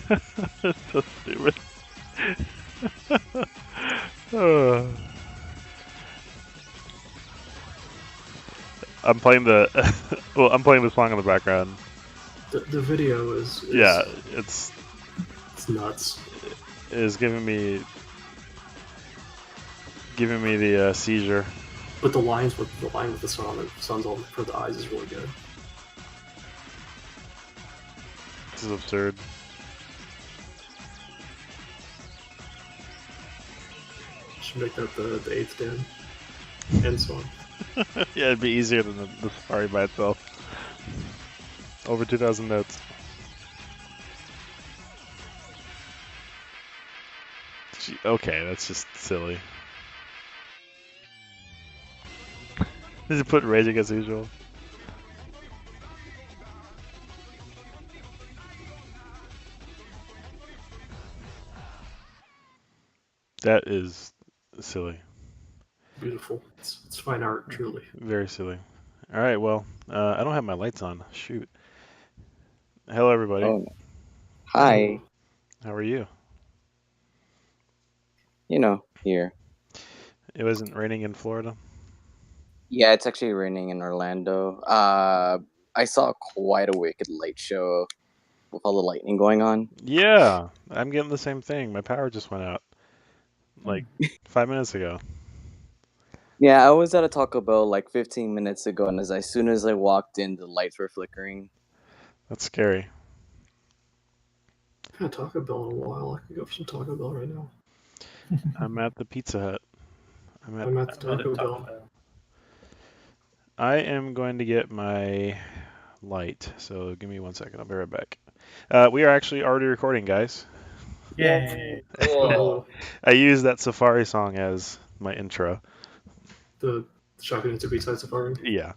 That's so stupid. Uh, I'm playing the well, I'm playing the song in the background. The video is Yeah, is it's nuts. is giving me the seizure. But the line with the sun's all for the eyes is really good. This is absurd. Should make that the eighth den end song. Yeah, it'd be easier than the Safari by itself. Over 2,000 notes. Okay, that's just silly. Did you put Rage Against the Usual? That is silly. Beautiful. It's fine art, truly. Very silly. All right, well, I don't have my lights on. Shoot. Hello, everybody. Oh, hi. Hello. How are you? Here. It wasn't raining in Florida? Yeah, it's actually raining in Orlando. I saw quite a wicked light show with all the lightning going on. Yeah, I'm getting the same thing. My power just went out like 5 minutes ago. Yeah, I was at a Taco Bell like 15 minutes ago, and as soon as I walked in, the lights were flickering. That's scary. I haven't had Taco Bell in a while. I could go for some Taco Bell right now. I'm at the Pizza Hut. I'm at the Taco Bell. I am going to get my light, so give me 1 second. I'll be right back. We are actually already recording, guys. Yay! Oh, I used that Safari song as my intro. the Shotgun into B-side Safari. Yeah,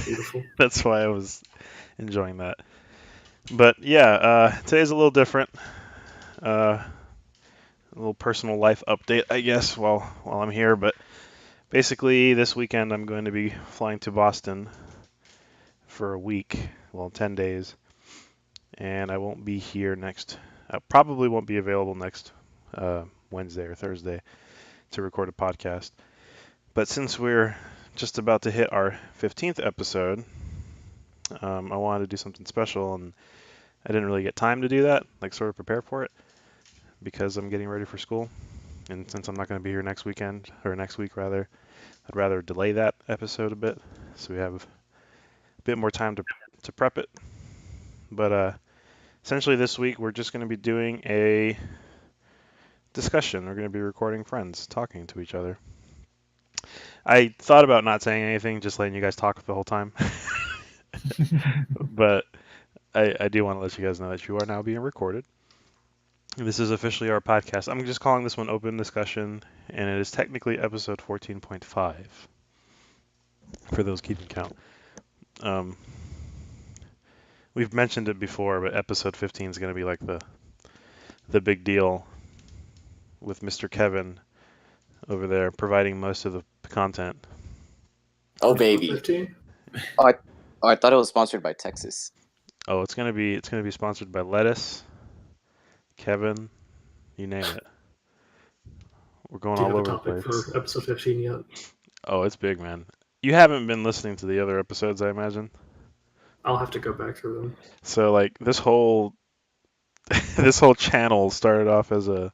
Beautiful. that's why I was enjoying that. But yeah, today's a little different. A little personal life update, I guess, while I'm here. But basically, this weekend I'm going to be flying to Boston for a week, well, 10 days, and I won't be here next. I probably won't be available next Wednesday or Thursday to record a podcast. But since we're just about to hit our 15th episode, I wanted to do something special, and I didn't really get time to do that, like sort of prepare for it, because I'm getting ready for school. And since I'm not going to be here next weekend, or next week rather, I'd rather delay that episode a bit so we have a bit more time to prep it. But essentially this week we're just going to be doing a discussion. We're going to be recording friends talking to each other. I thought about not saying anything, just letting you guys talk the whole time. But I do want to let you guys know that you are now being recorded. This is officially our podcast. I'm just calling this one Open Discussion, and it is technically episode 14.5 for those keeping count. We've mentioned it before, but episode 15 is going to be like the big deal with Mr. Kevin over there providing most of the content. Oh baby! 15? I thought it was sponsored by Texas. Oh, it's gonna be sponsored by Lettuce, Kevin, you name it. We're going Do you all have a over the topic place. for episode 15 yet? Oh, it's big, man. You haven't been listening to the other episodes, I imagine. I'll have to go back through them. So like this whole this whole channel started off as a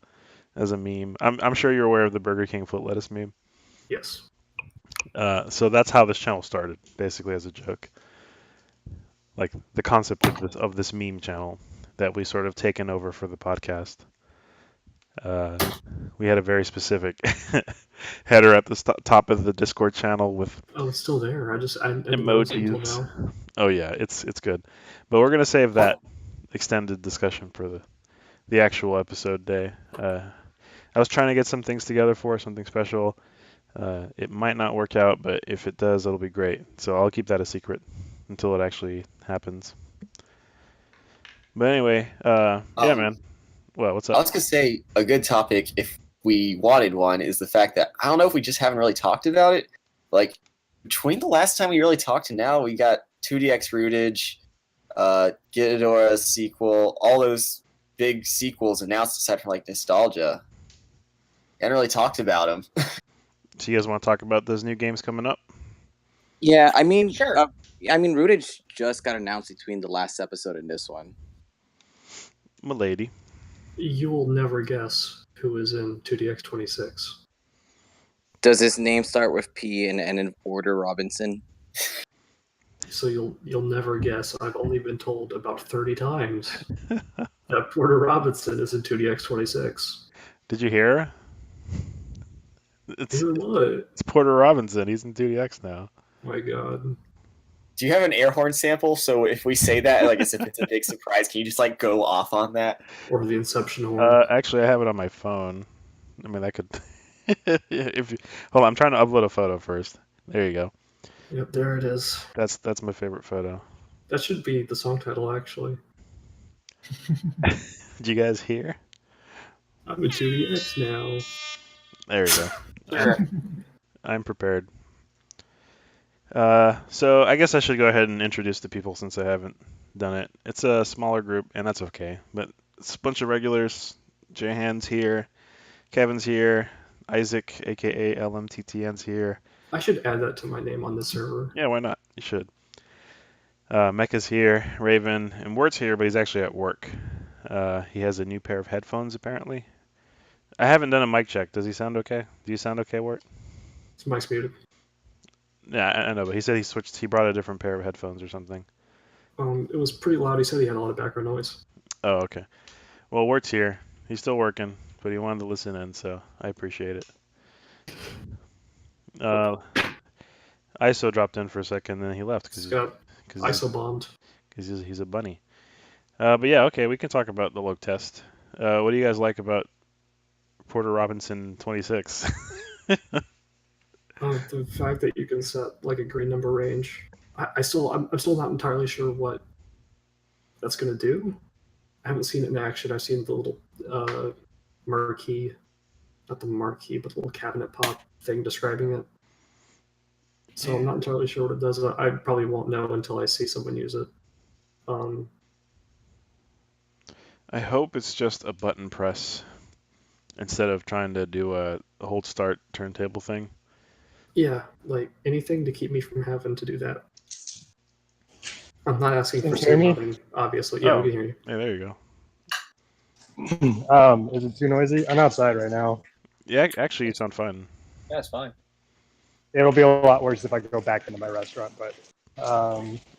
meme. I'm sure you're aware of the Burger King foot lettuce meme. Yes. So that's how this channel started, basically as a joke. Like the concept of this meme channel that we sort of taken over for the podcast. We had a very specific header at the top of the Discord channel with Oh, it's still there. I didn't notice it until emojis. now. Oh yeah, it's good. But we're gonna save that extended discussion for the actual episode day. I was trying to get some things together for something special. It might not work out, but if it does, it'll be great. So I'll keep that a secret until it actually happens. But anyway, yeah, man. Well, what's I up? was gonna say a good topic if we wanted one is the fact that I don't know if we just haven't really talked about it. Like between the last time we really talked and now, we got 2DX Rootage, Ghidorah sequel, all those big sequels announced aside from like nostalgia. I haven't really talked about them. So you guys want to talk about those new games coming up? Yeah, I mean, Sure. Rootage just got announced between the last episode and this one. Milady. You will never guess who is in 2DX26. Does his name start with P and end in Porter Robinson? So you'll never guess. I've only been told about 30 times that Porter Robinson is in 2DX26. Did you hear? It's Hear what? Porter Robinson. He's in 2DX now. My God. Do you have an air horn sample? So if we say that, like as if it's a big surprise, can you just like go off on that? Or the Inception horn. Actually, I have it on my phone. I mean, I could. If you hold on, I'm trying to upload a photo first. There you go. Yep, there it is. That's my favorite photo. That should be the song title, actually. Did you guys hear? I'm in 2DX now. There you go. Sure. I'm prepared. So I guess I should go ahead and introduce the people since I haven't done it. It's a smaller group, and that's okay. But it's a bunch of regulars. Jahan's here, Kevin's here, Isaac, aka LMTTN's here. I should add that to my name on the server. Yeah, why not? You should. Mecca's here, Raven, and Word's here, but he's actually at work. He has a new pair of headphones, apparently. I haven't done a mic check. Does he sound okay? Do you sound okay, Word? His mic's muted. Yeah, I know, but he said he brought a different pair of headphones or something. It was pretty loud. He said he had a lot of background noise. Oh, okay. Well, Wert's here. He's still working, but he wanted to listen in, so I appreciate it. ISO dropped in for a second, then he left He's got ISO bombed. because he's a bunny. But yeah, okay, we can talk about the look test. What do you guys like about Porter Robinson 26? The fact that you can set like a green number range. I'm still not entirely sure what that's gonna do. I haven't seen it in action. I've seen the little marquee, not the marquee, but the little cabinet pop thing describing it. So I'm not entirely sure what it does. I probably won't know until I see someone use it. I hope it's just a button press instead of trying to do a hold start turntable thing. Yeah, like anything to keep me from having to do that. I'm not asking for Can you hear me? something, obviously. Yeah, Oh. we can hear you. Yeah, there you go. Is it too noisy? I'm outside right now. Yeah, actually, you sound fine. Yeah, it's fine. It'll be a lot worse if I go back into my restaurant, but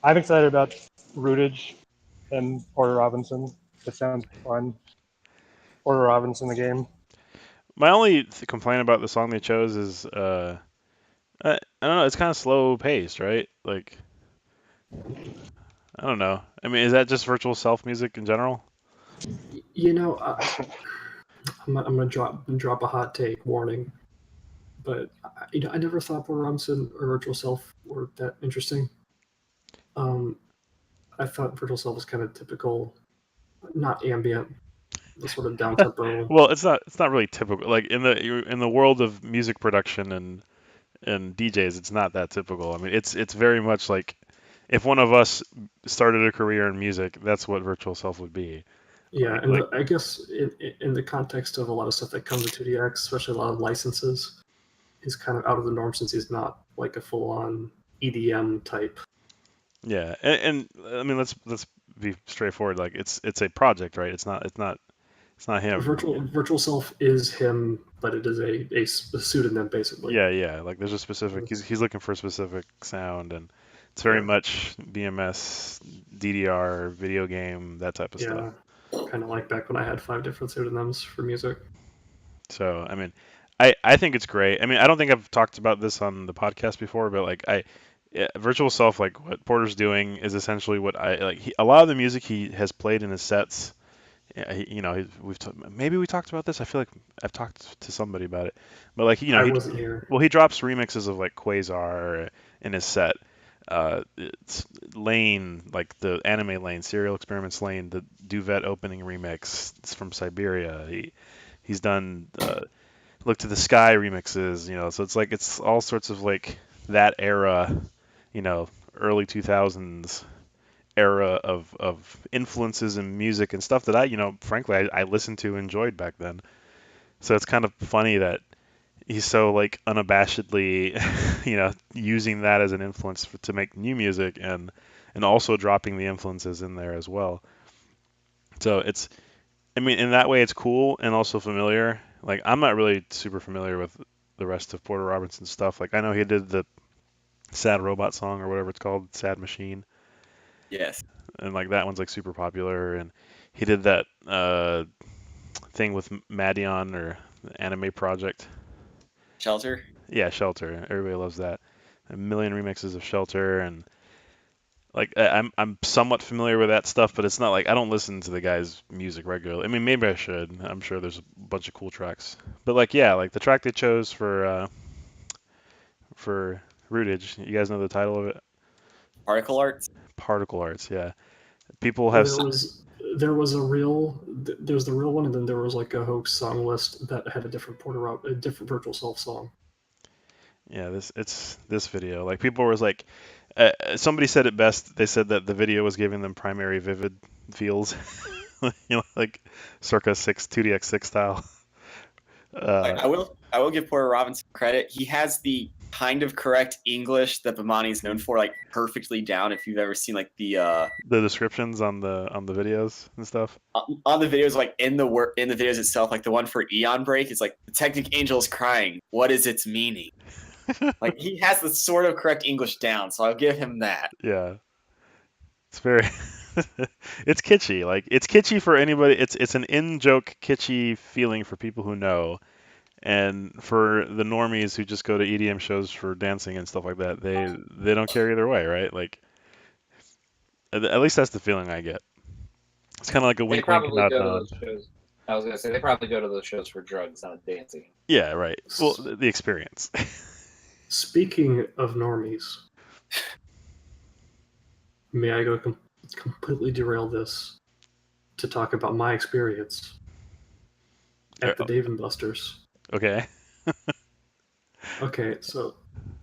I'm excited about Rootage and Porter Robinson. It sounds fun. Porter Robinson, the game. My only complaint about the song they chose is, I don't know, it's kind of slow paced, right? Like, I don't know. I mean, is that just virtual self music in general? You know, I'm gonna drop a hot take warning, but I never thought Porter Robinson or Virtual Self were that interesting. I thought Virtual Self was kind of typical, not ambient, the sort of down tempo. Well, it's not really typical. Like in the world of music production and DJs, it's not that typical. I mean, it's very much like if one of us started a career in music, that's what Virtual Self would be. Yeah, and Like- I guess in the context of a lot of stuff that comes with 2DX, especially a lot of licenses, he's kind of out of the norm since he's not like a full-on EDM type. Yeah, and I mean, let's be straightforward. Like it's a project, right? It's not him. Virtual Self is him, but it is a pseudonym basically. Yeah. Like there's a specific. He's looking for a specific sound, and it's very Yeah. much BMS, DDR, video game, that type of stuff. Kind of like back when I had 5 different pseudonyms for music. So I mean, I think it's great. I mean, I don't think I've talked about this on the podcast before, but like Virtual Self, like what Porter's doing is essentially what I like. A lot of the music he has played in his sets. Yeah, maybe we talked about this. I feel like I've talked to somebody about it, but like I wasn't here. well, he drops remixes of like Quasar in his set. It's Lane, like the anime Lane, Serial Experiments Lane, the Duvet opening remix. It's from Siberia. He's done Look to the Sky remixes. So it's all sorts of like that era, early 2000s era of influences in music and stuff that I, frankly, I listened to and enjoyed back then. So it's kind of funny that he's so like unabashedly, using that as an influence to make new music and also dropping the influences in there as well. So I mean, in that way, it's cool and also familiar. Like, I'm not really super familiar with the rest of Porter Robinson's stuff. Like, I know he did the Sad Robot song or whatever it's called, Sad Machine, Yes. and like that one's like super popular. And he did that thing with Madion or the Anime Project. Shelter. Yeah, Shelter. Everybody loves that. A million remixes of Shelter, and like I'm somewhat familiar with that stuff, but it's not like I don't listen to the guy's music regularly. I mean, maybe I should. I'm sure there's a bunch of cool tracks, but like yeah, like the track they chose for Rootage. You guys know the title of it? Particle Arts. Particle Arts. Yeah, people have. There's the real one, and then there was like a hoax song list that had a different a different Virtual Self song. Yeah, this video. Like people was like, somebody said it best. They said that the video was giving them primary vivid feels, like circa 2DX6 style. I will give Porter Robinson credit. He has the kind of correct English that Bamani is known for, like perfectly down. If you've ever seen like the descriptions on the videos and stuff. On the videos, like in the videos itself, like the one for Eon Break, it's like the Technic Angel is crying. What is its meaning? Like he has the sort of correct English down, so I'll give him that. Yeah, it's very, it's kitschy. Like it's kitschy for anybody. It's an in-joke kitschy feeling for people who know, and for the normies who just go to EDM shows for dancing and stuff like that, they don't care either way, right? Like at least that's the feeling I get. It's kind of like a wink, wink, nod, nod. I was gonna say they probably go to those shows for drugs, not dancing. Yeah, right. Well, the experience. Speaking of normies, may I go completely derail this to talk about my experience at the Dave and Buster's? Okay. Okay, so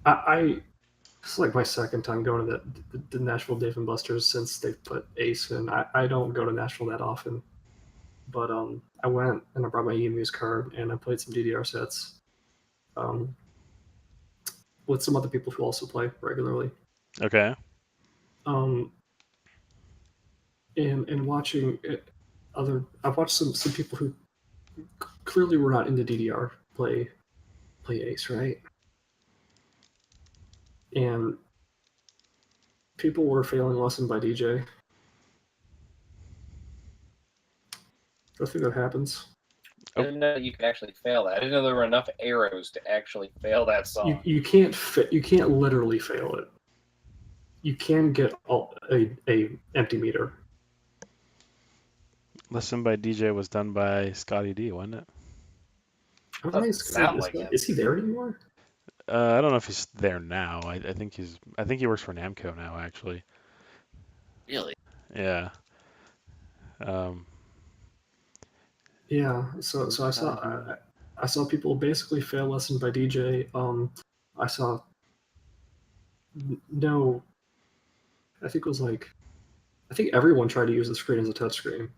I it's like my second time going to the Nashville Dave and Buster's since they put Ace in. I don't go to Nashville that often, but I went and I brought my EMU's card and I played some DDR sets. With some other people who also play regularly. Okay. And watching I've watched some people who clearly were not into DDR play Ace, right? And people were failing Lesson by DJ. I think that happens. I didn't know you could actually fail that. I didn't know there were enough arrows to actually fail that song. You can't literally fail it. You can get a empty meter. Listen by DJ was done by Scotty D, wasn't it? Is he there anymore? I don't know if he's there now. I think he works for Namco now, actually. Really? Yeah. Yeah. So I saw people basically fail Lesson by DJ. I saw no. I think everyone tried to use the screen as a touchscreen.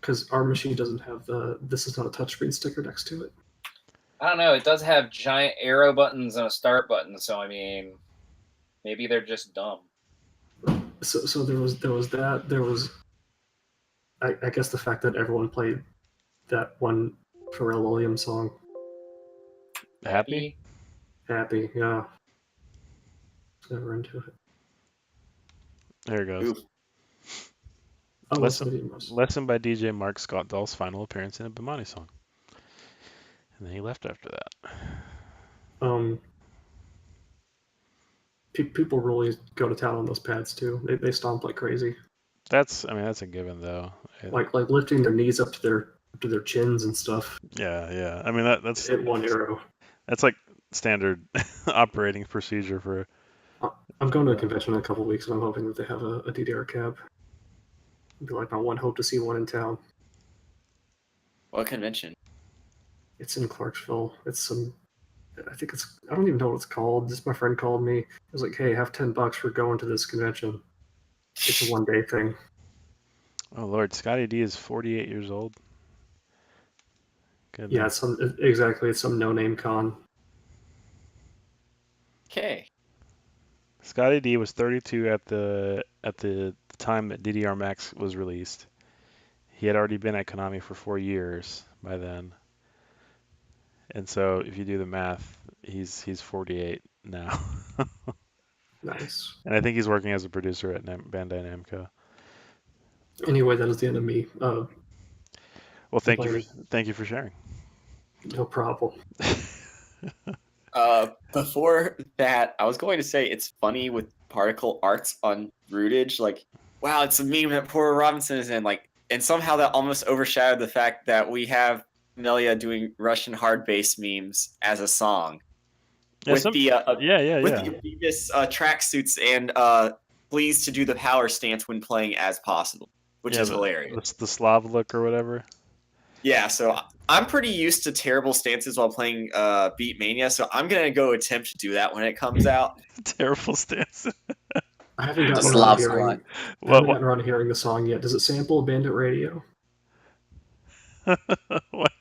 Because our machine doesn't have this is not a touchscreen sticker next to it. I don't know. It does have giant arrow buttons and a start button, so I mean, maybe they're just dumb. So there was that. There was, I guess, the fact that everyone played that one Pharrell Williams song. Happy? Happy, yeah. Never into it. There it goes. Oof. Oh, Lesson by DJ marks Scott Dahl's final appearance in a Bamani song. And then he left after that. People really go to town on those pads too. They stomp like crazy. That's a given though. Like lifting their knees up to their chins and stuff. Yeah. I mean that's hit one arrow. That's like standard operating procedure for. I'm going to a convention in a couple weeks, and I'm hoping that they have a DDR cab. It'd be like my one hope to see one in town. What convention? It's in Clarksville. I don't even know what it's called. Just my friend called me. He was like, "Hey, have $10 for going to this convention." It's a one-day thing. Oh Lord, Scotty D is 48 years old. Yeah, Goodness. it's some no-name con. Okay. Scotty D was 32 at the time that DDR Max was released. He had already been at Konami for 4 years by then. And so if you do the math, he's 48 now. Nice. And I think he's working as a producer at Bandai Namco. Anyway, that is the end of me. Well, thank you for sharing. No problem. Before that, I was going to say it's funny with particle arts on Rootage. Like, wow, it's a meme that Porter Robinson is in. Like, and somehow that almost overshadowed the fact that we have Melia doing Russian hard bass memes as a song. Yeah, With the yeah. Adidas tracksuits and pleased to do the power stance when playing as possible, which is hilarious. The Slav look or whatever. Yeah, so I'm pretty used to terrible stances while playing Beat Mania, so I'm gonna go attempt to do that when it comes out. Terrible stance. I haven't gotten Slav around to hearing the song yet. Does it sample Bandit Radio? What?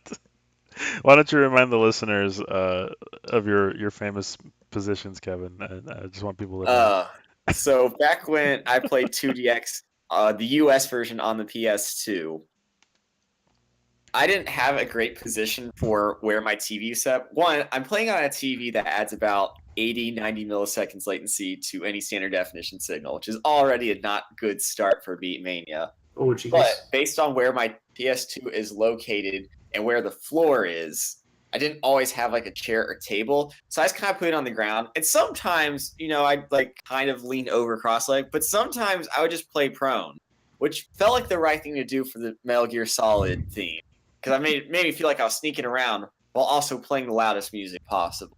Why don't you remind the listeners of your famous positions, Kevin? I just want people to know. So back when I played 2DX, the US version on the PS2, I didn't have a great position for where my TV is set. One, I'm playing on a TV that adds about 80, 90 milliseconds latency to any standard definition signal, which is already a not good start for Beat Mania. Oh, geez. But based on where my PS2 is located and where the floor is, I didn't always have like a chair or table. So I just kind of put it on the ground. And sometimes, I'd like kind of lean over cross-legged, but sometimes I would just play prone, which felt like the right thing to do for the Metal Gear Solid theme. Because it made me feel like I was sneaking around while also playing the loudest music possible.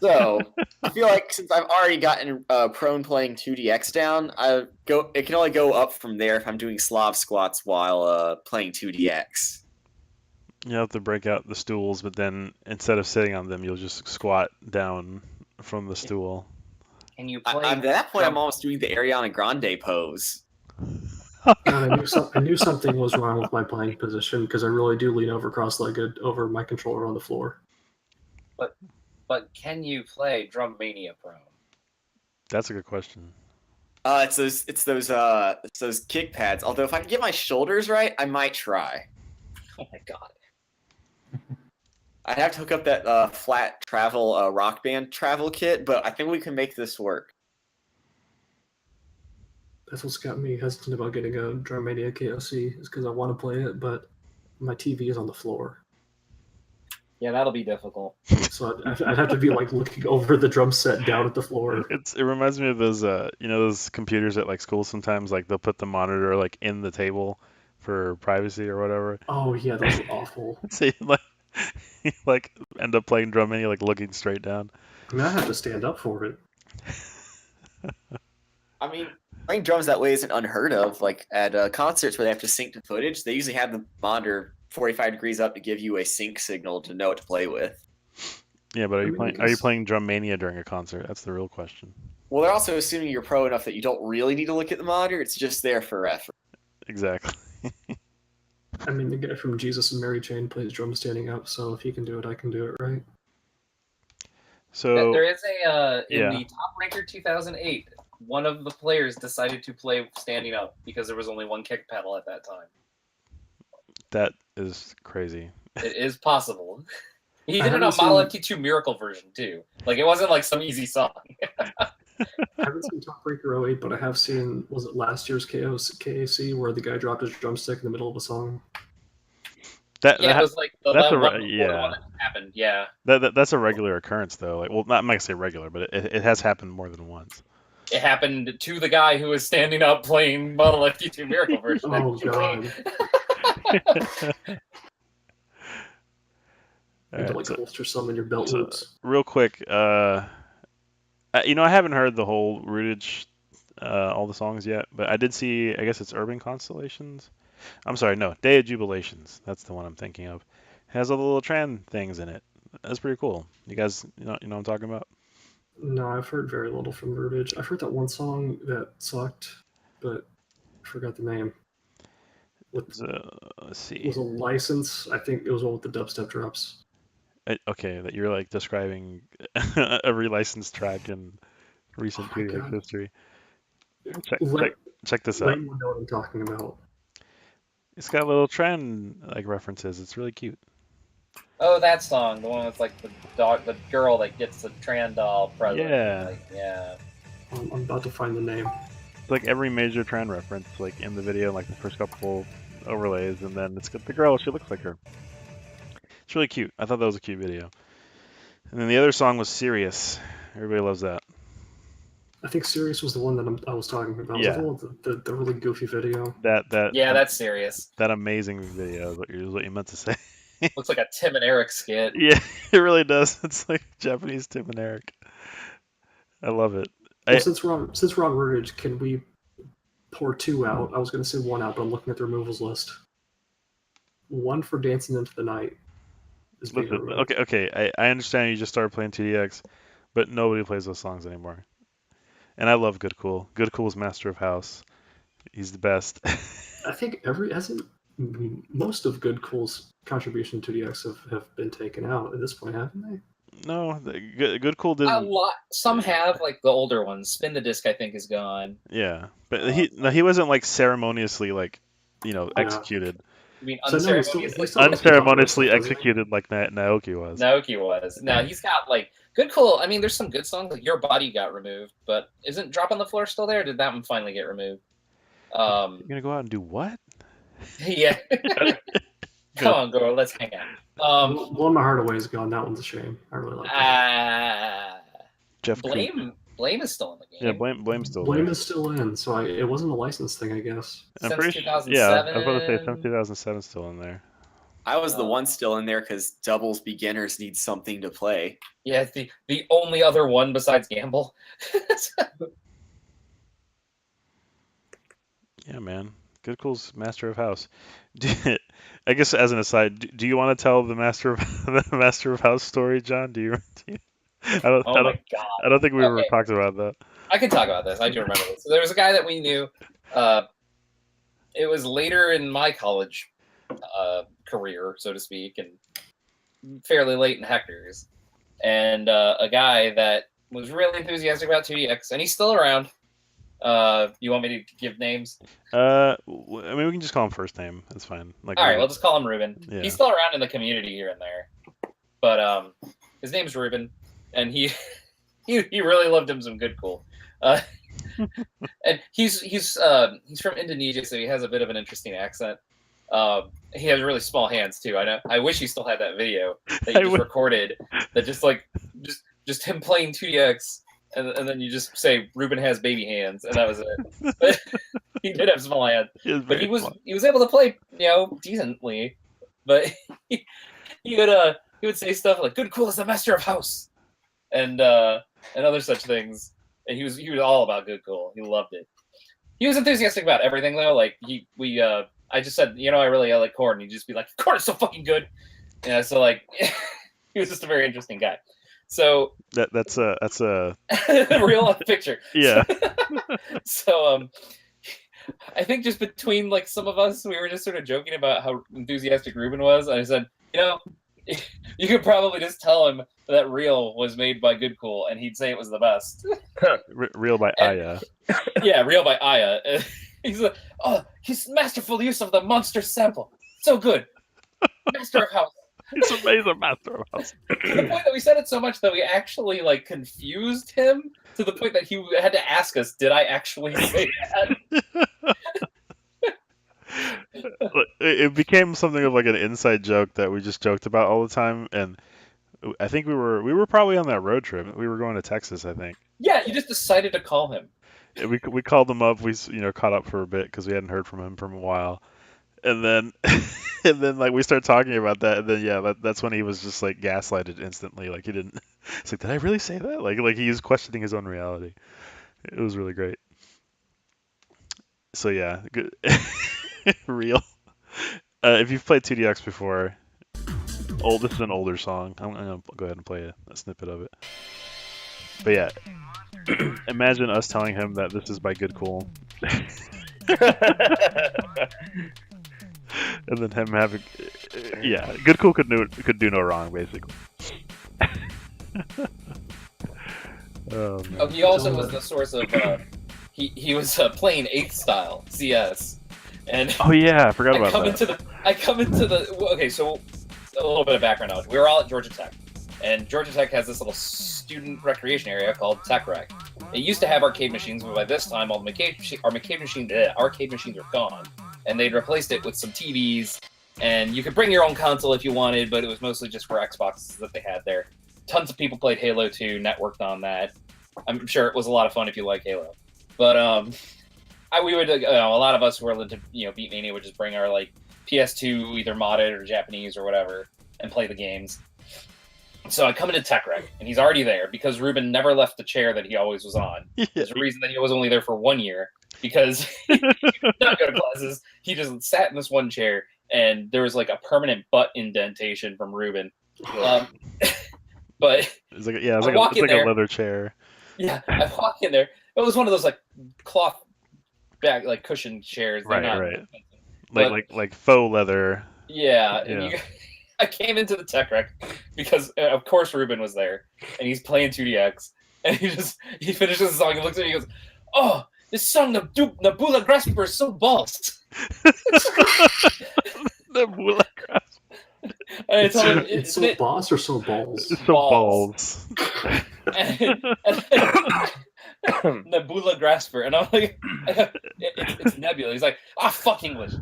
So I feel like since I've already gotten prone playing 2DX down, it can only go up from there if I'm doing Slav squats while playing 2DX. You have to break out the stools, but then instead of sitting on them, you'll just squat down from the stool. And you play. At that point, I'm almost doing the Ariana Grande pose. God, I knew something was wrong with my playing position because I really do lean over cross-legged over my controller on the floor. But can you play Drum Mania prone? That's a good question. It's those kick pads. Although if I can get my shoulders right, I might try. Oh my god. I'd have to hook up that flat travel Rock Band travel kit, but I think we can make this work. That's what's got me hesitant about getting a Drum Mania KOC, is because I want to play it, but my TV is on the floor. Yeah, that'll be difficult. So I'd have to be like looking over the drum set down at the floor. It reminds me of those those computers at like school sometimes, like they'll put the monitor like in the table for privacy or whatever. Oh yeah, those are awful. So you end up playing Drum Mania like looking straight down. I mean, I have to stand up for it. I mean, playing drums that way isn't unheard of. Like at concerts where they have to sync to footage, they usually have the monitor 45 degrees up to give you a sync signal to know what to play with. Yeah, but are you playing Drum Mania during a concert? That's the real question. Well, they're also assuming you're pro enough that you don't really need to look at the monitor. It's just there for effort. Exactly. I mean, the guy from Jesus and Mary Chain plays drums standing up, so if he can do it, I can do it, right? So there is in the Top Ranker 2008, one of the players decided to play standing up because there was only one kick pedal at that time. That is crazy. It is possible. He did it on Model MT2 Miracle version too. Like it wasn't like some easy song. I haven't seen Top Breaker 08, but I have seen, was it last year's KAC where the guy dropped his drumstick in the middle of a song? It was like one that happened. Yeah. That's a regular occurrence though. Like, well, I'm not gonna say regular, but it has happened more than once. It happened to the guy who was standing up playing Model MT2 Miracle version. Oh god. And to holster some in your belt loops. Real quick, I haven't heard the whole Rootage, all the songs yet, but I did see. I guess it's Urban Constellations. I'm sorry, no, Day of Jubilations. That's the one I'm thinking of. It has all the little Tran things in it. That's pretty cool. You guys, you know what I'm talking about? No, I've heard very little from Rootage. I've heard that one song that sucked, but I forgot the name. With Let's see. was a license. I think it was one with the dubstep drops. Okay, that you're like describing a relicensed track in recent Oh my 2DX God. history. Check this out. Lane would know what I'm talking about. It's got little trend like references. It's really cute. Oh, that song, the one with like the girl that gets the Tran doll present. Yeah. Like, yeah. I'm about to find the name. It's like every major trend reference, like in the video, like the first couple overlays, and then it's got the girl. She looks like her. It's really cute. I thought that was a cute video. And then the other song was Serious. Everybody loves that. I think Sirius was the one that I was talking about. Yeah. Was that the one with the really goofy video? Yeah, that's serious. That amazing video is what you meant to say. Looks like a Tim and Eric skit. Yeah, it really does. It's like Japanese Tim and Eric. I love it. Well, since we're on Rootage, can we pour 2 out? I was going to say 1 out, but I'm looking at the removals list. 1 for Dancing Into the Night is being Listen, removed. okay. I understand you just started playing 2DX, but nobody plays those songs anymore. And I love Good Cool. Good Cool's Master of House. He's the best. I think most of Good Cool's contribution to DX have been taken out at this point, haven't they? No, Good Cool A didn't. lot. Some have, like the older ones. Spin the Disc, I think, is gone. Yeah, but he wasn't like ceremoniously executed. I mean, So no, he's still- unceremoniously. he's still- Unceremoniously doesn't he? executed like Naoki was. Naoki was. No, he's got like Good Cool. I mean, there's some good songs like Your Body got removed, but isn't Drop on the Floor still there? Or did that one finally get removed? You're gonna go out and do what? Yeah. Come on, girl, let's hang out. Blowing My Heart Away is gone. That one's a shame. I really like that. Jeff Coop. Blame is still in the game. Yeah, Blame's still Blame there. is still in, so it wasn't a license thing, I guess. I'm Since pretty sure. 2007. Yeah, I was about to say since 2007 still in there. I was the one still in there because doubles beginners need something to play. Yeah, it's the only other one besides Gamble. Yeah, man. Good Cool's Master of House. I guess as an aside, do you want to tell the Master of House story, John? I don't my god. I don't think we ever Okay. talked about that. I can talk about this. I do remember this. So there was a guy that we knew. It was later in my college career, so to speak, and fairly late in Hector's. And a guy that was really enthusiastic about 2DX, and he's still around. You want me to give names? I mean, we can just call him first name. That's fine. Like, All right, we'll just call him Ruben. Yeah. He's still around in the community here and there, but his name's Ruben, and he really loved him some Good Cool. And he's from Indonesia, so he has a bit of an interesting accent. He has really small hands too. I know. I wish he still had that video that you just recorded. That just him playing 2DX, and then you just say Ruben has baby hands, and that was it. But he did have small hands, but he was able to play decently. But he would say stuff like "Good Cool is the master of house," and other such things. And he was all about Good Cool. He loved it. He was enthusiastic about everything though. Like I just said, I really like Korn. He'd just be like, Korn is so fucking good. Yeah, so like he was just a very interesting guy. So that's a real life picture. Yeah. So I think just between like some of us, we were just sort of joking about how enthusiastic Ruben was. And I said, you could probably just tell him that Real was made by Good Cool, and he'd say it was the best. Real by Aya. Yeah, Real by Aya. He's like, his masterful use of the monster sample. So good. Master of House. He's amazing Master of House. To the point that we said it so much that we actually like confused him to the point that he had to ask us, did I actually say that? It became something of like an inside joke that we just joked about all the time, and I think we were probably on that road trip. We were going to Texas, I think. Yeah, you just decided to call him. We called him up. We caught up for a bit because we hadn't heard from him for a while, and then like we started talking about that, and then that's when he was just like gaslighted instantly. Like he didn't. It's like, did I really say that? Like he was questioning his own reality. It was really great. So yeah, good. Real. If you've played 2DX before, this is an older song. I'm gonna go ahead and play a snippet of it. But yeah, imagine us telling him that this is by Good Cool, and then him having, yeah, Good Cool could do no wrong, basically. Oh, man. Oh, he also was the source of. He was playing 8th style CS, and Oh yeah, I forgot I about come that. into the. Okay, so a little bit of background knowledge. We were all at Georgia Tech, and Georgia Tech has this little student recreation area called Tech Rec. It used to have arcade machines, but by this time, all the arcade machines are gone, and they'd replaced it with some TVs. And you could bring your own console if you wanted, but it was mostly just for Xboxes that they had there. Tons of people played Halo 2, networked on that. I'm sure it was a lot of fun if you like Halo. But we would, a lot of us who were into, Beat Mania would just bring our like PS2, either modded or Japanese or whatever, and play the games. So I come into Tech Rec, and he's already there because Ruben never left the chair that he always was on. Yeah. There's a reason that he was only there for 1 year, because he did not go to classes. He just sat in this one chair, and there was like a permanent butt indentation from Ruben. But It's like it's I like, walk in a there. leather chair. yeah, I walk in there. It was one of those like cloth back, like cushion chairs. They're not Right. expensive. Like faux leather. Yeah, and Yeah. I came into the Tech Rec because, of course, Ruben was there, and he's playing 2DX, and he finishes the song and looks at me and he goes, "Oh, this song Nabula Grasper is so balls." Nebula Grasp. And I told him, It's so boss or so balls? It's so balls. and Nebula Grasper, and I'm like, it's Nebula. He's like, fuck English.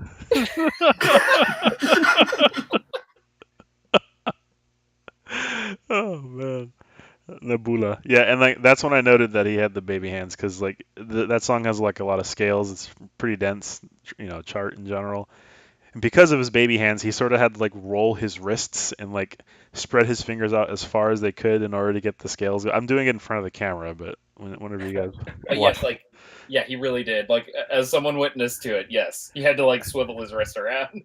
Oh man, Nebula. Yeah, and like that's when I noted that he had the baby hands because like that song has like a lot of scales. It's pretty dense, chart in general. And because of his baby hands, he sort of had to like roll his wrists and like spread his fingers out as far as they could in order to get the scales. I'm doing it in front of the camera, but whenever you guys But watch, yes, yeah, he really did. Like, as someone witnessed to it, yes, he had to like swivel his wrist around.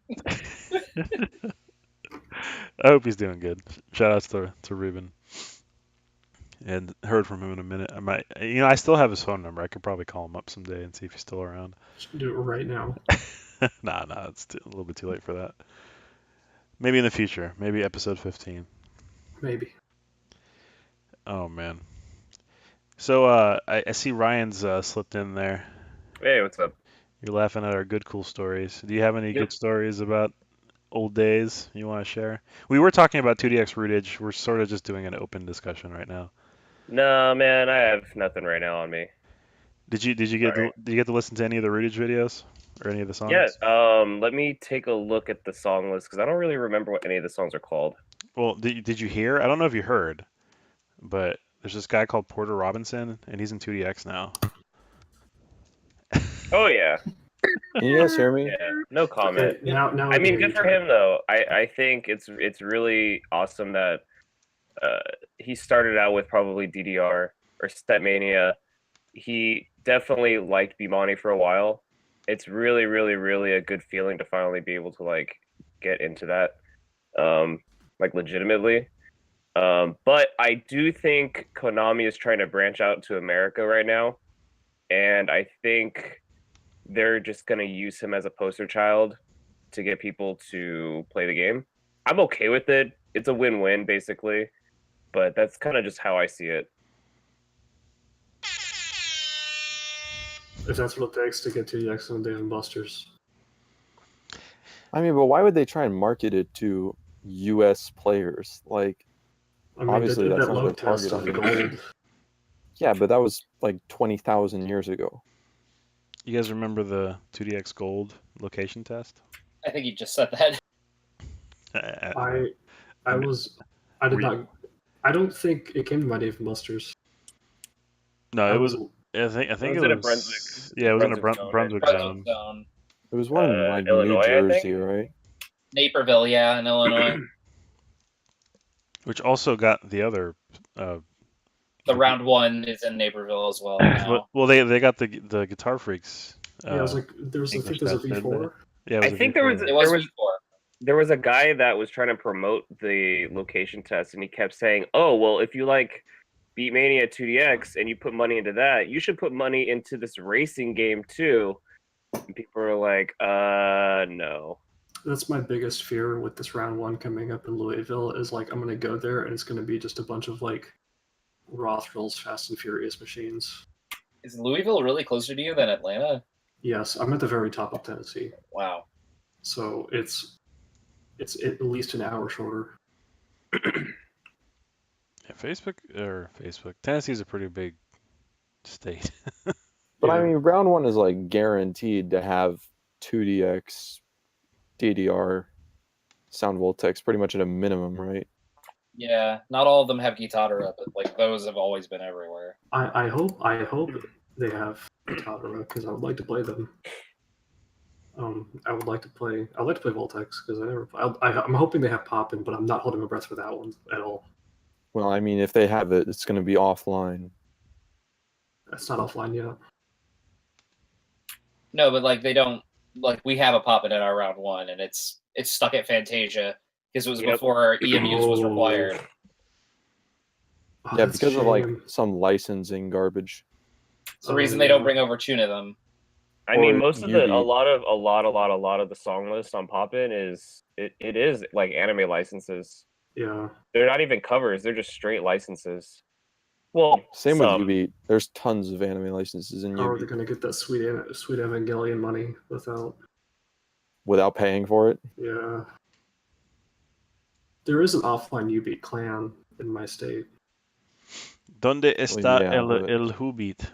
I hope he's doing good. Shout outs to Ruben. And heard from him in a minute. I might, I still have his phone number. I could probably call him up someday and see if he's still around. Should do it right now. Nah, it's a little bit too late for that. Maybe in the future. Maybe episode 15. Maybe. Oh man. So I see Ryan's slipped in there. Hey, what's up? You're laughing at our good cool stories. Do you have any Yep. good stories about old days you want to share? We were talking about 2DX Rootage. We're sort of just doing an open discussion right now. No, man, I have nothing right now on me. Did you get to listen to any of the Rootage videos or any of the songs? Yeah, let me take a look at the song list because I don't really remember what any of the songs are called. Well, did you hear? I don't know if you heard, but there's this guy called Porter Robinson, and he's in 2DX now. Oh yeah, Can you guys hear me? yeah, no comment. Okay, now I mean, can good for him though. I think it's really awesome that he started out with probably DDR or Stepmania. He definitely liked Bimani for a while. It's really, really, really a good feeling to finally be able to like get into that, like legitimately. But I do think Konami is trying to branch out to America right now, and I think they're just going to use him as a poster child to get people to play the game. I'm okay with it. It's a win-win, basically, but that's kind of just how I see it. If that's what it takes to get to the X on Dave and Buster's. I mean, but why would they try and market it to U.S. players? Like, I mean, Obviously, they did that's that not load their test on target gold. audience. yeah, but that was like 20,000 years ago. You guys remember the 2DX Gold location test? I think he just said that. I Were did you- not. I don't think it came to my Dave and Buster's. No, I it was. I think Was it it a was. Brunswick- Yeah, it was in a Brunswick zone, Brunswick right? zone, Zone. It was one in like Illinois, I New think? Jersey, right? Naperville, yeah, in Illinois. which also got the other. The round one is in Naperville as well. Now. Well, they got the Guitar Freaks. Yeah, I was like, I think English there's a test, didn't V4. Yeah, it was I a think there was V4. It was there was- before. There was a guy that was trying to promote the location test, and he kept saying, "Oh, well, if you like Beatmania 2DX and you put money into that, you should put money into this racing game too. And people are like, no. That's my biggest fear with this round 1 coming up in Louisville is like I'm gonna go there and it's gonna be just a bunch of like Rothrill's Fast and Furious machines. Is Louisville really closer to you than Atlanta? Yes, I'm at the very top of Tennessee, Wow. so it's at least an hour shorter. Yeah, Facebook. Tennessee's a pretty big state. But I Yeah. mean, round 1 is like guaranteed to have 2DX, DDR, Sound Voltex pretty much at a minimum, right? Yeah, not all of them have Gitadara, but like those have always been everywhere. I hope they have Tadara because I would like to play them. I'd like to play Voltex because I'm hoping they have Poppin, but I'm not holding my breath for that one at all. Well, I mean, if they have it, it's going to be offline. It's not offline yet. No, but like they don't like we have a Poppin in our round 1, and it's stuck at Fantasia because it was Yep. before EMUs was Oh. required. Oh, Yeah, that's a because of like shame. some licensing garbage. It's the reason they don't bring over Tuna them. I mean, Or most of UV. a lot of the song list on Poppin is it is like anime licenses. Yeah. They're not even covers; they're just straight licenses. Well, Same some. with UB. There's tons of anime licenses in How are they UB going to get that sweet Evangelion money without? without paying for it. Yeah. There is an offline UB clan in my state. ¿Dónde está yeah, but- el Hubit?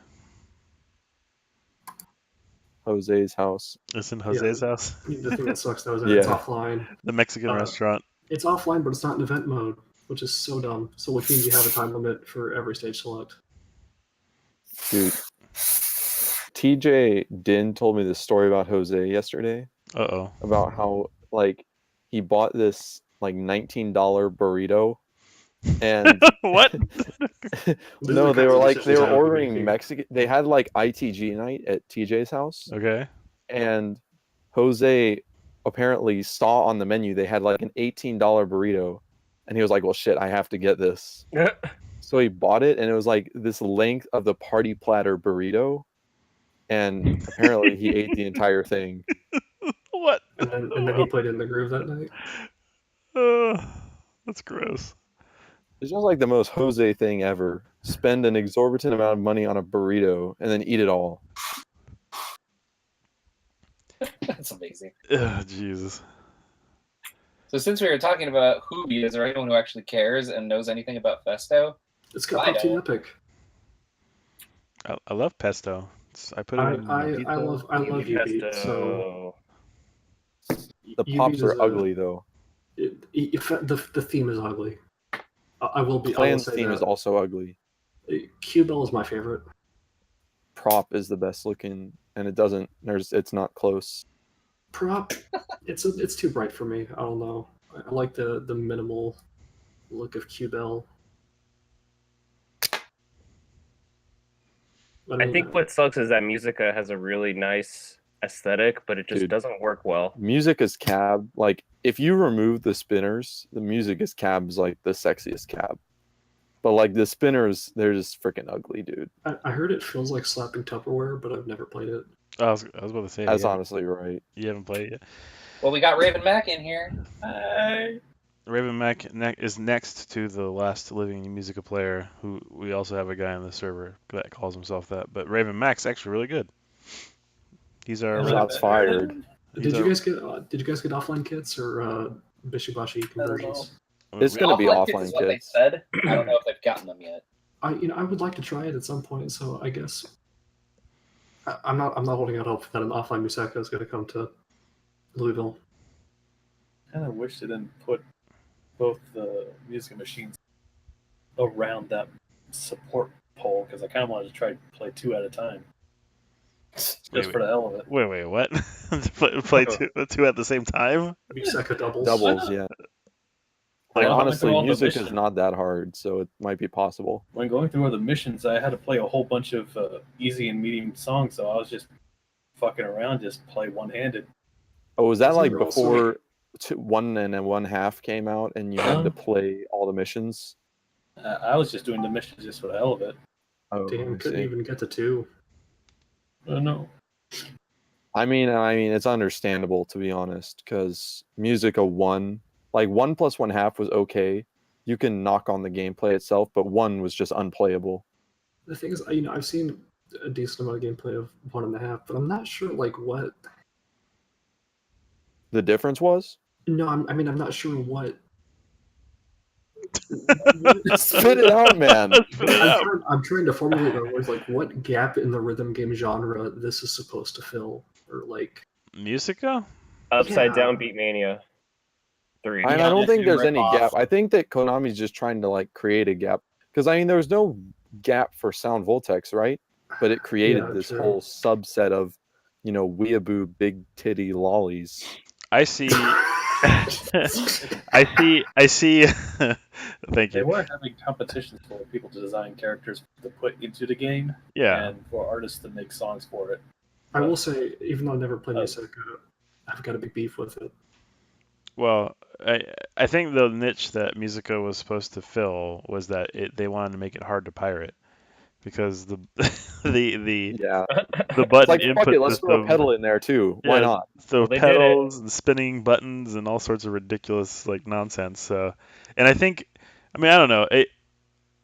Jose's house. It's in Jose's house. The thing that sucks though is that it's Yeah. offline. The Mexican restaurant. It's offline, but it's not in event mode, which is so dumb. So which means you have a time limit for every stage select. Dude. TJ Din told me this story about Jose yesterday Uh-oh. about how like he bought this like $19 burrito and What? no, they were like they were Decisions ordering making. Mexican. They had like ITG night at TJ's house, Okay. and Jose apparently saw on the menu they had like an $18 burrito, and he was like, "Well, shit, I have to get this." So he bought it, and it was like this length of the party platter burrito, and apparently he ate the entire thing. What? And then he played in the groove that night. That's gross. It's just like the most Jose thing ever. Spend an exorbitant amount of money on a burrito and then eat it all. That's amazing. Ugh, Jesus. So since we were talking about Hubi, is there anyone who actually cares and knows anything about Festo? It's got I Pop Team know. Epic. I love pesto. I put it in I pizza. love UB. So The UB pops is are a- ugly though. The theme is ugly. I will Clan's say theme that. is also ugly. Q-Bell is my favorite. Prop is the best looking, and it's not close. Prop, it's too bright for me. I don't know. I like the minimal look of Q-Bell. I think what sucks is that Musica has a really nice aesthetic, but it just Dude. doesn't work well. Music is cab. Like if you remove the spinners, the music is cab's like the sexiest cab. But like the spinners, they're just freaking ugly, dude. I heard it feels like slapping Tupperware, but I've never played it. I was about to say. That's yeah, honestly right. you haven't played it yet. Well, we got Raven Mac in here. Hi. Raven Mac is next to the last living Musica player, who we also have a guy on the server that calls himself that. But Raven Mac's actually really good. He's our Shots fired. Did you guys get offline kits or Bishibashi conversions? It's gonna be Offline kits offline is what they kits. said. I don't know if they've gotten them yet. I would like to try it at some point. So I guess I'm not holding out hope that an offline Museka is going to come to Louisville. I kind of wish they didn't put both the music machines around that support pole because I kind of wanted to try to play two at a time. Just Wait, for the hell of it. Wait, what? play two at the same time? Museka doubles. Doubles, yeah. Like, Like, I'm honestly, going on the music mission. is not that hard, so it might be possible. When going through other missions, I had to play a whole bunch of easy and medium songs, so I was just fucking around, just play one-handed. Oh, was that Those like are also- before 1 1/2 came out and you had to play all the missions? I was just doing the missions just for the hell of it. Oh, Damn, I couldn't see. even get to 2. No. I mean, it's understandable to be honest, because Musica 1, like 1 plus 1/2 was okay. You can knock on the gameplay itself, but 1 was just unplayable. The thing is, I've seen a decent amount of gameplay of 1.5, but I'm not sure like what. The difference was? No, I'm not sure what. Spit it out, man. Spit it out. I'm trying to formulate my words, like what gap in the rhythm game genre this is supposed to fill, or like. Musica? Upside Yeah. Down Beatmania 3. I Yeah, don't think that's there's any rip-off. gap. I think that Konami's just trying to like create a gap, because I mean there was no gap for Sound Voltex, right? But it created Yeah, this true. whole subset of, weeaboo big titty lollies. I see. I see. Thank They you. were having competitions for people to design characters to put into the game, Yeah. and for artists to make songs for it. I will say, even though I've never played Oh. Musica, I've got a big beef with it. Well, I think the niche that Musica was supposed to fill was that they wanted to make it hard to pirate, because the the Yeah. the button It's like, input fuck it, let's throw a system. pedal in there too. Why Yeah, not? So Well, they did it. pedals and spinning buttons and all sorts of ridiculous like nonsense. So, and I think, I don't know,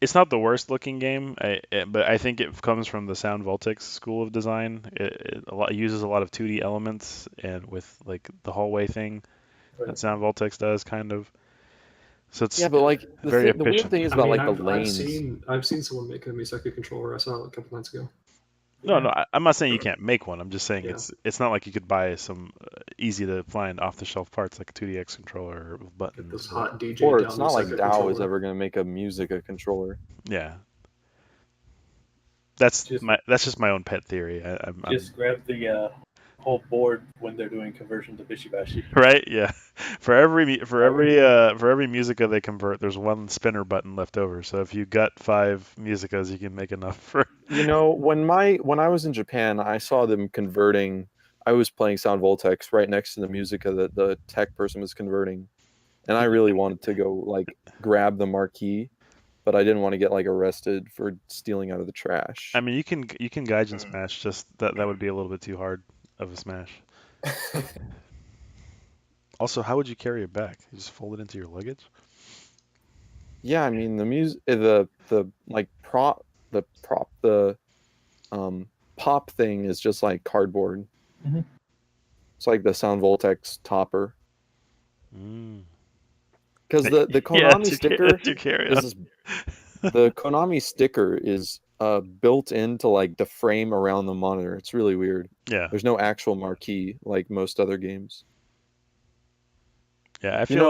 it's not the worst looking game, but I think it comes from the Sound Voltex school of design. It uses a lot of 2D elements, and with like the hallway thing that Sound Voltex does, kind of. So it's Yeah, but like very the weird efficient. thing is about like the I've lanes. I've seen someone make a Musica controller. I saw it a couple nights ago. No, I'm not saying you can't make one. I'm just saying Yeah. it's not like you could buy some easy to find off the shelf parts like a 2DX controller with Get buttons. this hot DJ Or down it's not like Musica DAO is controller. ever going to make a Musica controller. Yeah. That's Just- just my own pet theory. I'm Just grab the whole board when they're doing conversion to Bishibashi. right. Yeah. For every Musica they convert, there's one spinner button left over. So if you got 5 Musicas, you can make enough for. When I was in Japan, I saw them converting. I was playing Sound Voltex right next to the Musica that the tech person was converting, and I really wanted to go like grab the marquee, but I didn't want to get like arrested for stealing out of the trash. I mean, you can Gaijin smash. Just that would be a little bit too hard of a smash. Also, how would you carry it back? You just fold it into your luggage? Yeah, I mean the pop thing is just like cardboard. Mhm. It's like the Sound Voltex topper. Mm. Because the Konami sticker you carry is the Konami sticker is built into like the frame around the monitor. It's really weird. Yeah. There's no actual marquee like most other games. Yeah, I feel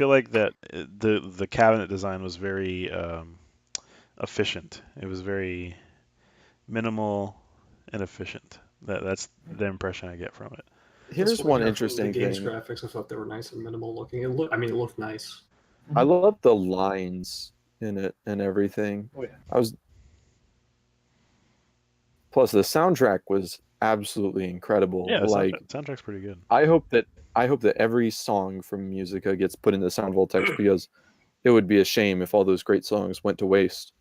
like that the cabinet design was very efficient. It was very minimal and efficient. That's the impression I get from it. Here's That's what I one got from interesting the game's thing. graphics. I thought they were nice and minimal looking. It looked nice. I love the lines in it and everything. Oh, yeah. Plus the soundtrack was absolutely incredible. Yeah, the like soundtrack's pretty good. I hope that every song from Musica gets put into Sound Voltex, because it would be a shame if all those great songs went to waste.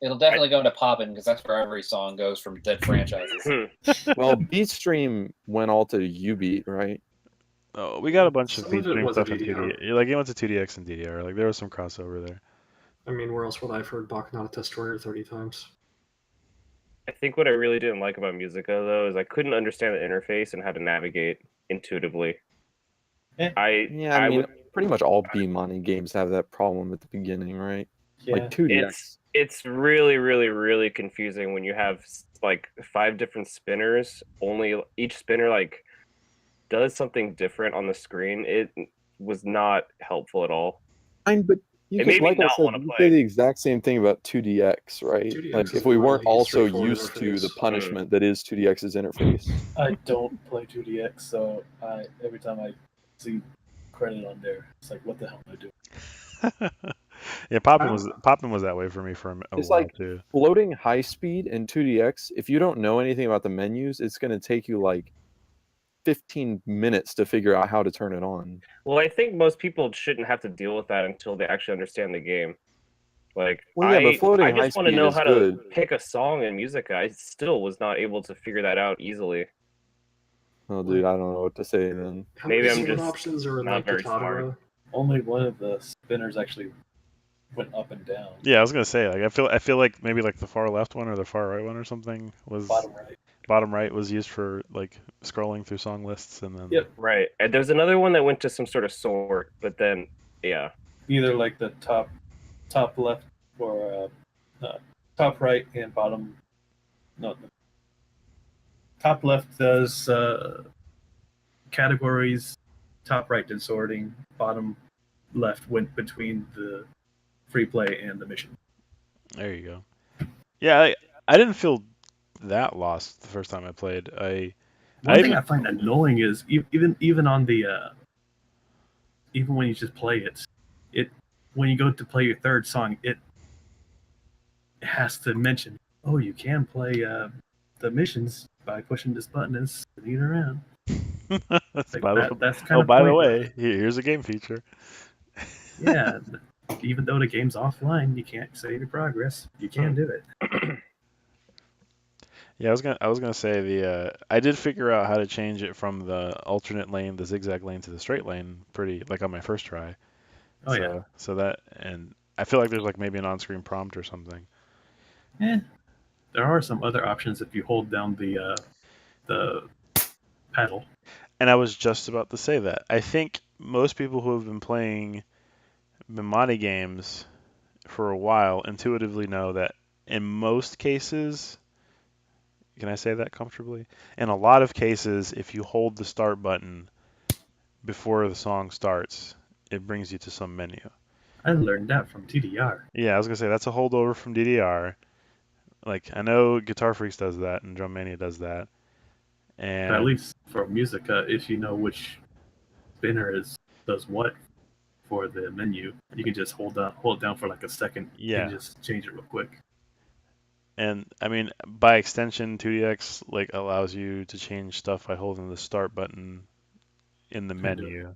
It'll definitely go into Poppin' because that's where every song goes from dead franchises. Well, Beatstream went all to Ubeat, right? Oh, we got a bunch of Some of it Beatstream was stuff in DDR. 2D. Like it went to 2DX and DDR. Like there was some crossover there. I mean, where else would I have heard Bacchanal Destroyer 30 times? I think what I really didn't like about Musica though is I couldn't understand the interface and how to navigate intuitively. Yeah. I mean, pretty much all Beamani games have that problem at the beginning, right? Yeah. Like 2DX. It's really, really, really confusing when you have like 5 different spinners. Only each spinner like does something different on the screen. It was not helpful at all. But you It could, made me like I not said, wanna you play. say the exact same thing about 2DX, right? 2DX Like is if we a weren't really also straightforward used to the interface. punishment that is 2DX's interface. I don't play 2DX, so every time I see credit on there, it's like, what the hell am I doing? Yeah, Poppin was that way for me for a It's while like too. floating high speed in 2DX. If you don't know anything about the menus, it's going to take you like 15 minutes to figure out how to turn it on. Well, I think most people shouldn't have to deal with that until they actually understand the game. Like, Well, yeah, but floating I high just want to speed know is how good. to pick a song in Musica. I still was not able to figure that out easily. Oh, dude, I don't know what to say then. How Maybe many I'm spin just options are in not like very Guitar smart. Hero? Only one of the spinners actually went up and down. Yeah, I was gonna say, like, I feel like maybe like the far left one or the far right one or something was Bottom right. was used for like scrolling through song lists, and then Yep. Right. And there's another one that went to some sort of sort, but then, yeah. Either like the top left or top right and bottom. No, top left does categories. Top right did sorting. Bottom left went between the free play and the mission. there you go. Yeah, I didn't feel that lost the first time I played. One thing I find annoying is even on the even when you just play it when you go to play your third song, it has to mention, oh, you can play the missions by pushing this button and spinning it around. that's Like that's kind oh, of by the pointless. way, here's a game feature. Yeah, even though the game's offline, you can't save your progress. You can do it. Yeah, I was gonna say I did figure out how to change it from the alternate lane, the zigzag lane, to the straight lane pretty like on my first try. Oh, so, yeah. So that, and I feel like there's like maybe an on-screen prompt or something. There are some other options if you hold down the paddle. And I was just about to say that. I think most people who have been playing Mimani games for a while intuitively know that in most cases, can I say that comfortably? In a lot of cases, if you hold the start button before the song starts, it brings you to some menu. I learned that from TDR. Yeah, I was gonna say that's a holdover from DDR. Like I know Guitar Freaks does that and Drum Mania does that. And But at least for Musica, if you know which spinner does what for the menu, you can just hold it down for like a second yeah. and just change it real quick. And I mean, by extension, 2DX like allows you to change stuff by holding the start button in the menu.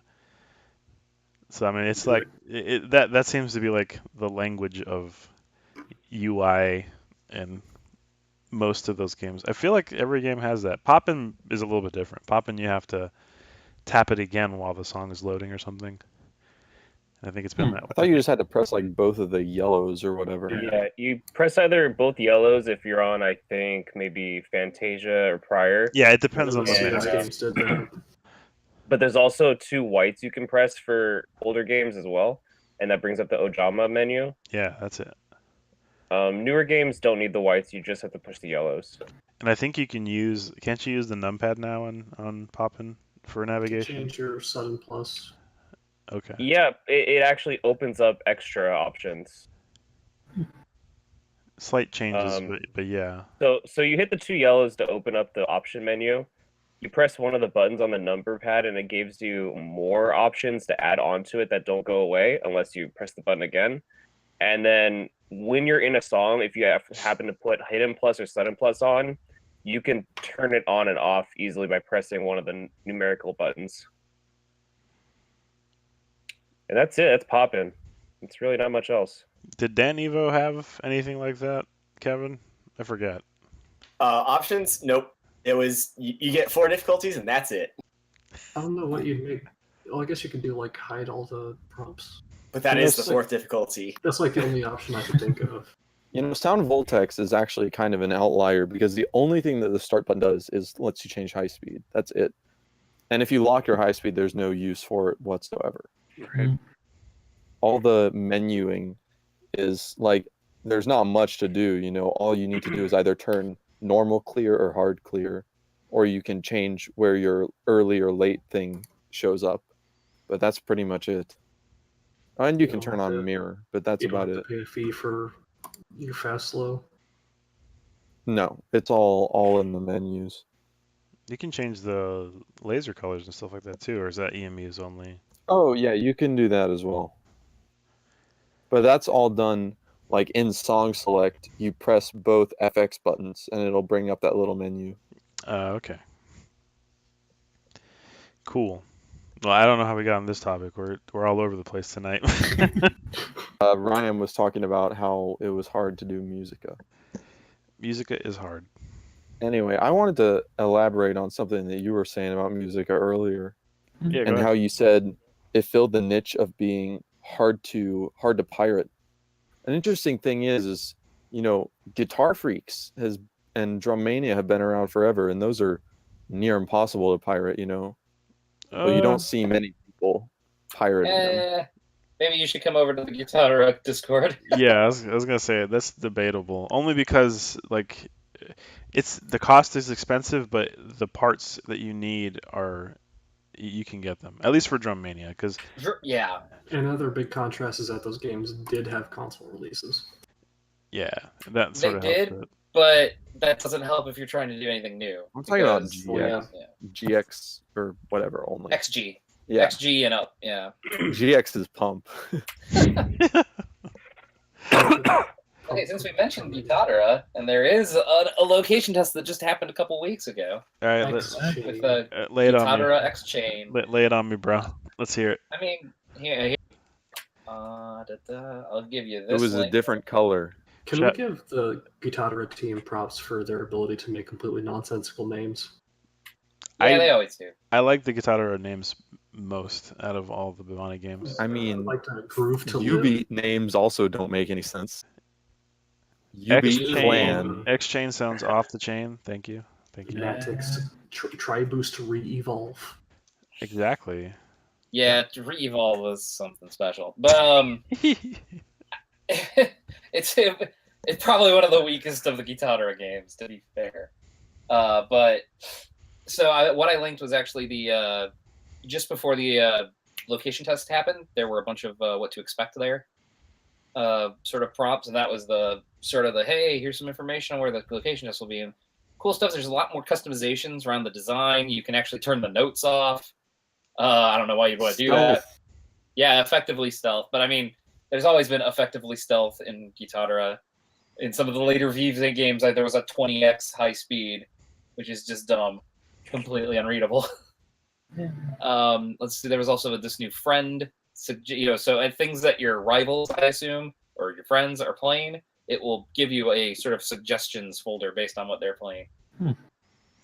So I mean, it's like that seems to be like the language of UI and most of those games. I feel like every game has that. Poppin' is a little bit different. Poppin' you have to tap it again while the song is loading or something. I think it's been that way. I thought you just had to press like both of the yellows or whatever. Yeah, you press either both yellows if you're on, I think, maybe Fantasia or Prior. Yeah, it depends on the games did that. But there's also 2 whites you can press for older games as well, and that brings up the Ojama menu. Yeah, that's it. Newer games don't need the whites; you just have to push the yellows. And I think you can use. Can't you use the numpad now on Poppin' for navigation? Change your Sun Plus. Okay. Yeah, it actually opens up extra options. Slight changes, but yeah. So you hit the 2 yellows to open up the option menu. You press one of the buttons on the number pad, and it gives you more options to add onto it that don't go away unless you press the button again. And then when you're in a song, if you happen to put Hidden Plus or Sudden Plus on, you can turn it on and off easily by pressing one of the numerical buttons. And that's it. That's Poppin'. It's really not much else. Did Dan Evo have anything like that, Kevin? I forget. Options? Nope. It was you get 4 difficulties and that's it. I don't know what you'd make. Well, I guess you could do like hide all the prompts. But that is the 4th difficulty. That's like the only option I could think of. You know, Sound Voltex is actually kind of an outlier because the only thing that the start button does is lets you change high speed. That's it. And if you lock your high speed, there's no use for it whatsoever. Right. All the menuing is like there's not much to do. You know, all you need to do is either turn normal clear or hard clear, or you can change where your early or late thing shows up. But that's pretty much it. And you can turn on mirror, but that's You don't about have it. to pay a fee for your fast slow. No, it's all in the menus. You can change the laser colors and stuff like that too, or is that EMUs only? Oh yeah, you can do that as well. But that's all done like in Song Select. You press both FX buttons, and it'll bring up that little menu. Okay. Cool. Well, I don't know how we got on this topic. We're all over the place tonight. Ryan was talking about how it was hard to do Musica. Musica is hard. Anyway, I wanted to elaborate on something that you were saying about Musica earlier, Yeah, go and ahead. how you said it filled the niche of being hard to pirate. An interesting thing is Guitar Freaks and Drum Mania have been around forever, and those are near impossible to pirate. But you don't see many people pirating them. Maybe you should come over to the Guitar Discord. Yeah, I was gonna say that's debatable. Only because like the cost is expensive, but the parts that you need are you can get them at least for Drum Mania. Because Yeah. Another big contrast is that those games did have console releases. yeah, that sort of did. helps it. But that doesn't help if you're trying to do anything new. I'm talking about because- GX, GX or whatever only. XG. Yeah, XG and up, yeah. GX is pump. Okay, since we mentioned Guitarra, and there is a location test that just happened a couple weeks ago All right, with the lay it on me. Guitarra X Chain. Lay it on me, bro. Let's hear it. I mean, here. I'll give you It this. was a link. different color. Can Chat- we give the Guitarra team props for their ability to make completely nonsensical names? Yeah, I- they always do. I like the Guitar names most out of all the Bimani games. I mean, like to groove to live. Yubi names also don't make any sense. Yubi X-Chain. Clan. X Chain sounds off the chain. Thank you. Mantics. Tri-boost re-evolve. Exactly. Yeah, Re-Evolve was something special. But it's probably one of the weakest of the Guitarra games, to be fair. But so what I linked was actually the just before the location test happened, there were a bunch of what to expect there sort of prompts, and that was the sort of the hey, here's some information on where the location test will be. And cool stuff. There's a lot more customizations around the design. You can actually turn the notes off. I don't know why you'd want to do that. Yeah, effectively stealth. But I mean, there's always been effectively stealth in Guitarra. In some of the later Vive games, there was a 20x high speed, which is just dumb, completely unreadable. Let's see. There was also this new friend. So things that your rivals, I assume, or your friends are playing, it will give you a sort of suggestions folder based on what they're playing.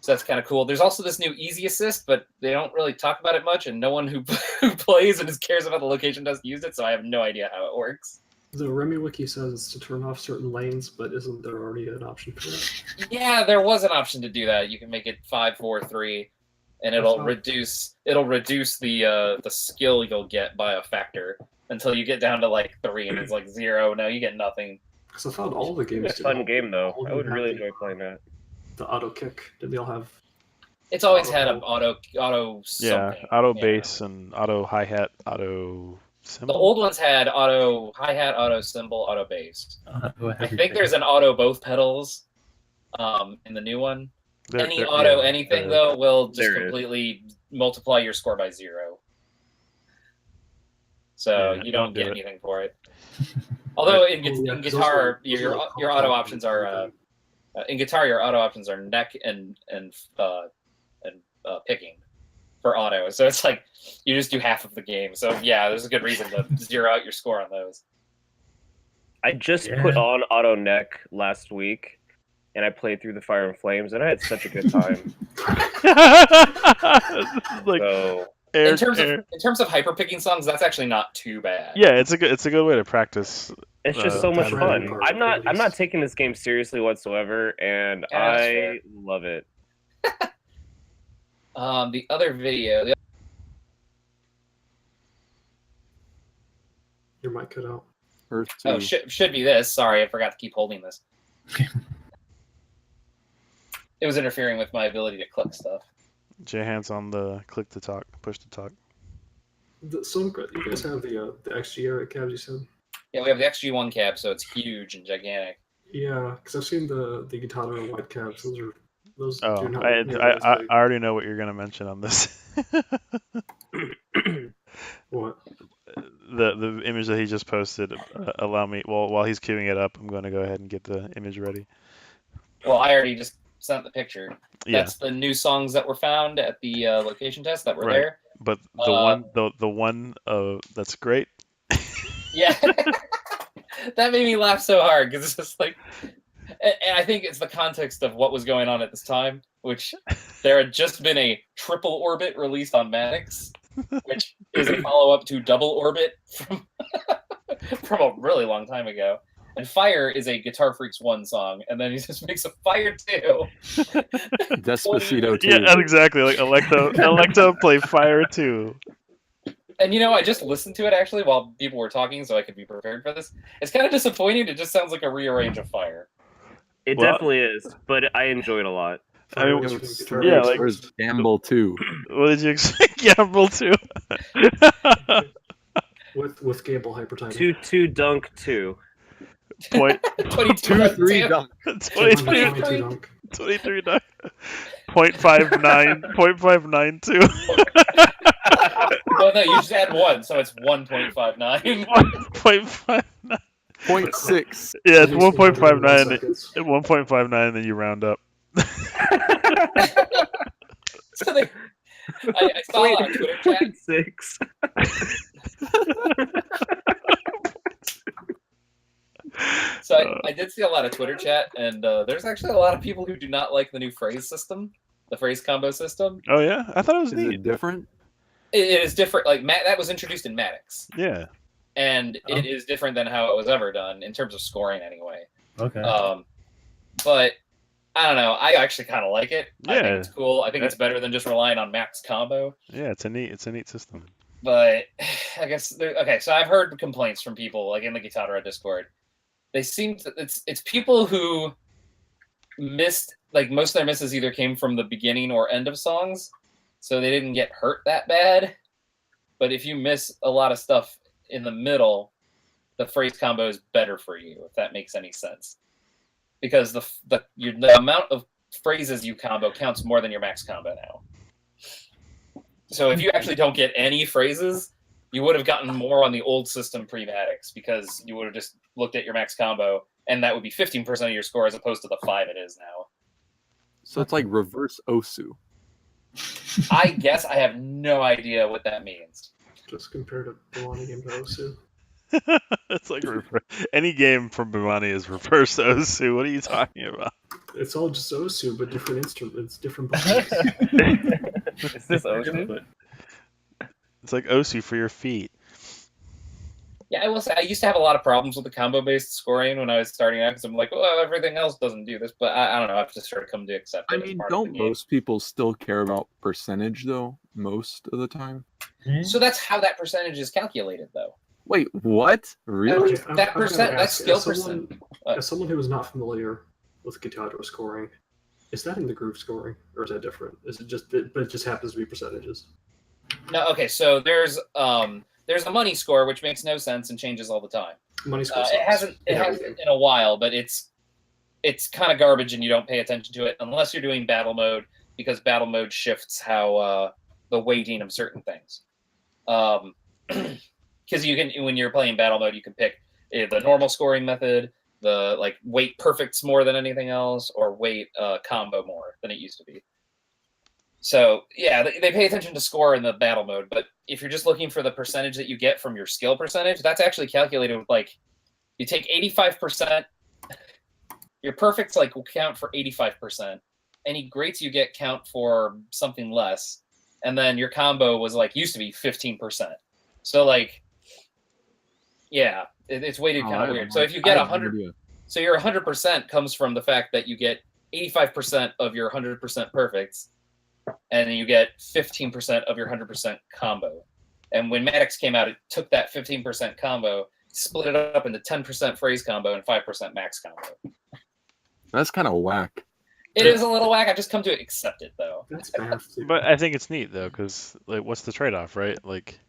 So that's kind of cool. There's also this new Easy Assist, but they don't really talk about it much, and no one who plays and cares about the location test used it, so I have no idea how it works. The Remy Wiki says it's to turn off certain lanes, but isn't there already an option for that? Yeah, there was an option to do that. You can make it 5, 4, 3, and it'll reduce the skill you'll get by a factor until you get down to like 3, and it's like 0. No, you get nothing. Because I found all the games. It's a fun game though. I would really enjoy playing that. The auto kick. Did they all have? It's always had an auto Yeah, something. auto Yeah. bass and auto hi hat, auto cymbal. The old ones had auto hi hat, auto cymbal, auto bass. I think there's an auto both pedals in the new one. Any auto anything though will just There is. completely multiply your score by 0. So Yeah, you don't don't do get it. anything for it. Although in Oh, yeah, in 'cause guitar, those your were auto options are in guitar your auto options are neck and picking for auto. So it's like you just do half of the game. So yeah, there's a good reason to 0 out your score on those. I just put on Auto Neck last week, and I played through the Fire and Flames, and I had such a good time. Like So In terms of hyper picking songs, that's actually not too bad. yeah, it's a good way to practice. it's just so much Random fun. parts I'm not taking this game seriously whatsoever, and Yeah, that's I fair. love it. The other video, Your mic cut out. Earth 2. should be this. Sorry, I forgot to keep holding this. It was interfering with my ability to click stuff. J hands on the click to talk, push to talk. You guys have the XG era cabs, you said? Yeah, we have the XG1 cab, so it's huge and gigantic. Yeah, because I've seen the Guitarra white cabs. Those Oh, do not. I nearly as big. already know what you're gonna mention on this. What? The image that he just posted. Allow me. Well, while he's queuing it up, I'm going to go ahead and get the image ready. Well, I already just sent the picture. Yeah, That's the new songs that were found at the location test that were Right. there. but the one that's great. Yeah. That made me laugh so hard because it's just like, and I think it's the context of what was going on at this time, which there had just been a triple orbit released on Maddox, which is a follow-up to Double Orbit from a really long time ago. And Fire is a Guitar Freaks 1 song, and then he just makes a Fire 2. Despacito too. Yeah, exactly. Like Electo play Fire 2. And I just listened to it actually while people were talking, so I could be prepared for this. It's kind of disappointing. It just sounds like a rearrange of Fire. It Well- definitely is, but I enjoy it a lot. I mean, Fire was from yeah, Guitar like- Freaks. Where's Gamble too? What did you expect? Gamble 2. with Gamble hypertiming. 2-2 dunk 2. Point 22 2-3 dunk. 22, 22 dunk. 23 9. 0.59, 0.592. Well, no, you just add 1, so it's 1.59. 1.59. 0.6. Yeah, it's At least 101 1.59. seconds. At 1.59, then you round up. So I saw a Twitter chat. 6. So I did see a lot of Twitter chat, and there's actually a lot of people who do not like the new phrase system, the phrase combo system. Oh yeah, I thought it was Is neat. it different? It is different. Like that was introduced in Maddox, Yeah. and it is different than how it was ever done in terms of scoring, anyway. Okay. But I don't know. I actually kind of like it. I Yeah. think it's cool. I think it's better than just relying on max combo. Yeah, it's a neat system. But I guess okay. So I've heard complaints from people like in the Guitarra Discord. They seem to, it's people who missed, like, most of their misses either came from the beginning or end of songs, so they didn't get hurt that bad. But if you miss a lot of stuff in the middle, the phrase combo is better for you, if that makes any sense. Because the amount of phrases you combo counts more than your max combo now. So if you actually don't get any phrases, you would have gotten more on the old system pre-Maddox, because you would have just looked at your max combo, and that would be 15% of your score as opposed to the 5 it is now. So it's like reverse Osu. I guess I have no idea what that means. Just compared to Bimani game to Osu. It's like any game from Bimani is reverse Osu. What are you talking about? It's all just Osu, but different instruments, different buttons. Is this Ocean? It's like Osu for your feet. Yeah, I will say I used to have a lot of problems with the combo-based scoring when I was starting out, because I'm like, well, everything else doesn't do this, but I don't know. I've just sort of come to accept it. I as mean, part of the don't game. most people still care about percentage though? Most of the time. So that's how that percentage is calculated, though. Wait, what? Really? Okay, That I'm gonna percent- that's ask, skill as someone- percent. As someone who is not familiar with Guitarra scoring, is that in the groove scoring, or is that different? Is it just, but it just happens to be percentages? No, okay, so there's the money score, which makes no sense and changes all the time. Money score. It sucks hasn't in in everything. a while, but it's kind of garbage, and you don't pay attention to it unless you're doing battle mode, because battle mode shifts how the weighting of certain things. Because you can, when you're playing battle mode, you can pick the normal scoring method, the like weight perfects more than anything else, or weight combo more than it used to be. So yeah, they pay attention to score in the battle mode, but if you're just looking for the percentage that you get from your skill percentage, that's actually calculated with, like, you take 85%, your perfects like will count for 85%, any greats you get count for something less, and then your combo was like used to be 15%. So like, yeah, it's weighted kind of weird. So if you get 100, so your 100% comes from the fact that you get 85% of your 100% perfects, and then you get 15% of your 100% combo. And when Maddox came out, it took that 15% combo, split it up into 10% phrase combo and 5% max combo. That's kind of whack. It is a little whack. I just come to accept it, though. That's math. Too. But I think it's neat though, because like, what's the trade-off, right? Like,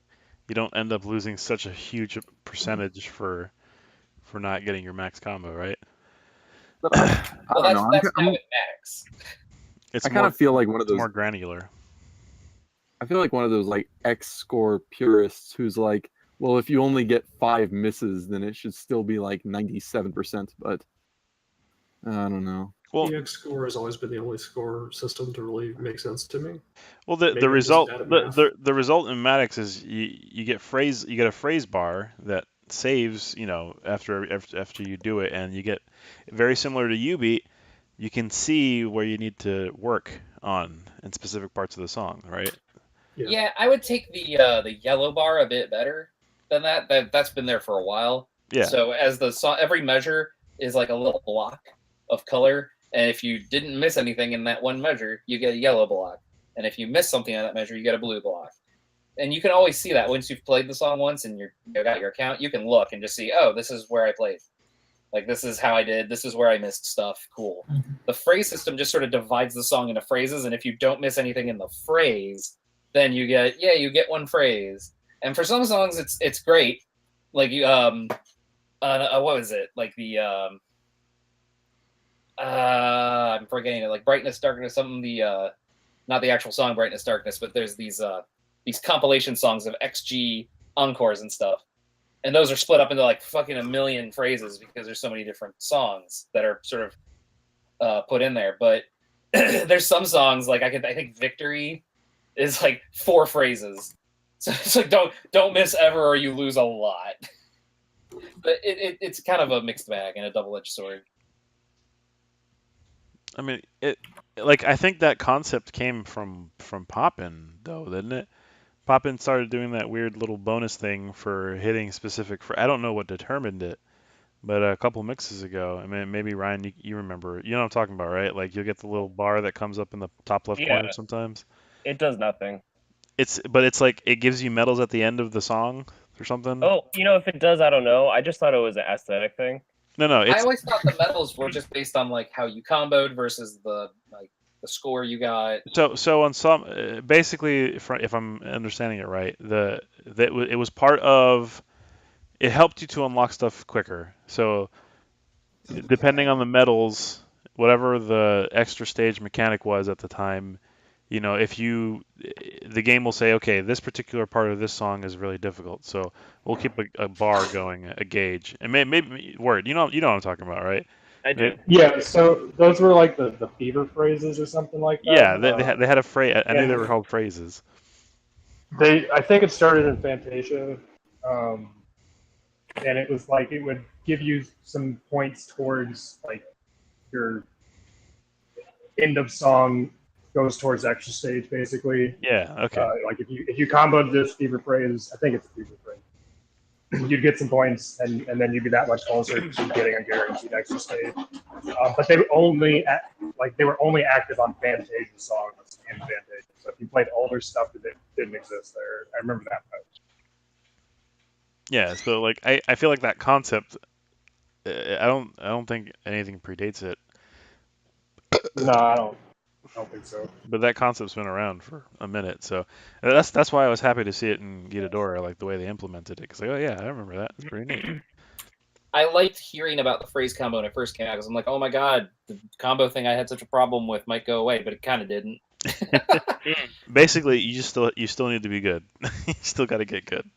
you don't end up losing such a huge percentage for not getting your max combo, right? But I Well, don't know. that's how with Maddox. It's I kind of feel like one of it's those. more granular. I feel like one of those like X score purists who's like, well, if you only get 5 misses, then it should still be like 97%. But I don't know. Well, EX score has always been the only score system to really make sense to me. well, Maybe the I'm just result bad at math. the result in Maddox is you get a phrase bar that saves, after you do it, and you get very similar to U-Beat. You can see where you need to work on in specific parts of the song, right? Yeah, I would take the yellow bar a bit better than that. That's been there for a while. Yeah. So as the song, every measure is like a little block of color, and if you didn't miss anything in that one measure, you get a yellow block, and if you miss something on that measure, you get a blue block. And you can always see that once you've played the song once and you got your account, you can look and just see, oh, this is where I played. Like, this is how I did. This is where I missed stuff. Cool. The phrase system just sort of divides the song into phrases, and if you don't miss anything in the phrase, then you get one phrase. And for some songs, it's great. Like what was it? Like the I'm forgetting it. Like Brightness, Darkness, something. Not the actual song Brightness, Darkness, but there's these compilation songs of XG encores and stuff. And those are split up into like fucking a million phrases because there's so many different songs that are sort of put in there. But there's some songs like I think Victory is like 4 phrases. So it's like don't miss ever or you lose a lot. But it's kind of a mixed bag and a double-edged sword. I mean, I think that concept came from Poppin though, didn't it? Poppin started doing that weird little bonus thing for hitting specific. I don't know what determined it, but a couple mixes ago, I mean, maybe Ryan, you remember? You know what I'm talking about, right? Like you'll get the little bar that comes up in the top left corner sometimes. It does nothing. But it's like it gives you medals at the end of the song or something. Oh, if it does, I don't know. I just thought it was an aesthetic thing. No, I always thought the medals were just based on like how you comboed versus the score you got. So on some, basically, if I'm understanding it right, it was part of. It helped you to unlock stuff quicker. So depending on the medals, whatever the extra stage mechanic was at the time, the game will say, okay, this particular part of this song is really difficult, so we'll keep a bar going, a gauge, and maybe word. You know what I'm talking about, right? I do. Yeah, so those were like the fever phrases or something like that. Yeah, they had a phrase. I knew they were called phrases. I think it started in Fantasia, and it was like it would give you some points towards like your end of song goes towards extra stage, basically. Yeah. Okay. Like if you comboed this fever phrase, I think it's a fever phrase. You'd get some points, and then you'd be that much closer to getting a guaranteed extra stage. But they were only active on Fantasia songs in Fantasia. So if you played older stuff, that didn't exist there. I remember that much. Yeah. So like I feel like that concept. I don't think anything predates it. No, I don't think so. But that concept's been around for a minute, so that's why I was happy to see it in Ghidorah, like the way they implemented it. Because like, oh yeah, I remember that. It's pretty neat. I liked hearing about the phrase combo when it first came out because I'm like, oh my god, the combo thing I had such a problem with might go away, but it kind of didn't. Basically, you still need to be good. You still got to get good.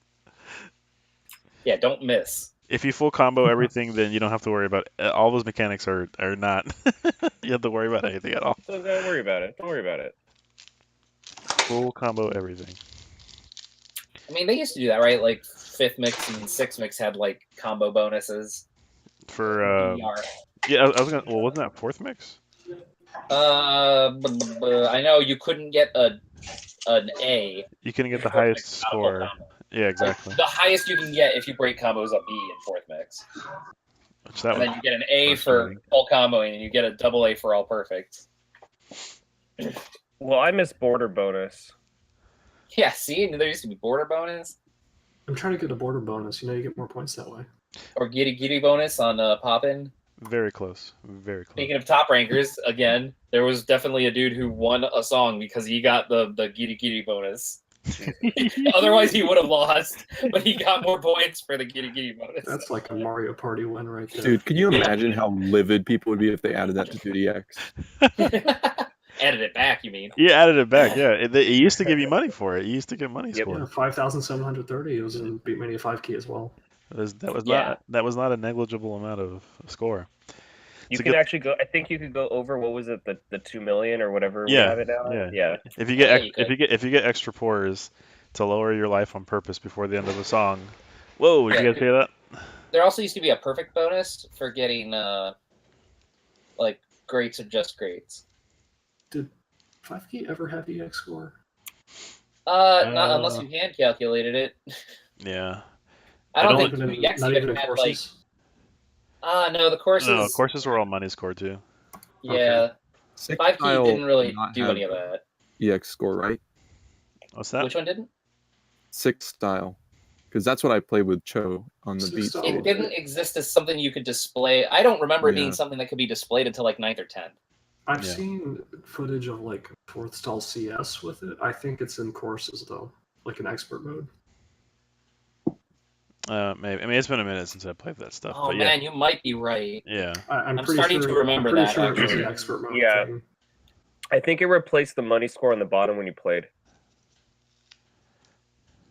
Yeah, don't miss. If you full combo everything, then you don't have to worry about all those mechanics are not. You have to worry about anything at all. Don't worry about it. Don't worry about it. Full combo everything. I mean, they used to do that, right? Like 5th mix and 6th mix had like combo bonuses. For yeah, I was gonna. Well, wasn't that 4th mix? I know you couldn't get an A. You couldn't get the highest score. Yeah, exactly. Like, the highest you can get if you break combos a B in 4th mix. And then you get an A for full comboing, and you get a double A for all perfect. Well, I miss border bonus. Yeah, see, there used to be border bonus. I'm trying to get a border bonus. You get more points that way. Or giddy bonus on Poppin. Very close. Very close. Speaking of top rankers, again, there was definitely a dude who won a song because he got the giddy bonus. Otherwise, he would have lost, but he got more points for the giddy bonus. That's like a Mario Party win right there. Dude, can you imagine how livid people would be if they added that to 2DX? Added it back, you mean? Yeah, added it back. Yeah, it used to give you money for it. You used to get money scored. Yeah, 5,730. It was in Beatmania 5 key as well. That was not a negligible amount of score. You can actually go. I think you could go over. What was it? The 2 million or whatever. Yeah, we have it now. Yeah. If you get extra pours to lower your life on purpose before the end of the song. Whoa! Did you guys hear that? there also used to be a perfect bonus for getting like greats or just greats. Did 5K ever have EX score? Not unless you hand calculated it. Yeah. I don't It think Not even, 2X not even even in had courses. like. No, the courses. No, courses were all money score too. Yeah, Six 5K style didn't did really not do have any of that. EX score, right? What's that? Which one didn't? 6 style, because that's what I played with Cho on the 6 beat style. stage. It didn't exist as something you could display. I don't remember it being Yeah. something that could be displayed until like 9th or 10th. I've Yeah. seen footage of like 4th style CS with it. I think it's in courses though, like in expert mode. Maybe. I mean, it's been a minute since I played that stuff. Oh but man, you might be right. yeah. I'm I'm pretty starting sure, to remember I'm pretty that, sure it was actually. an expert mode Yeah. thing. I think it replaced the money score on the bottom when you played.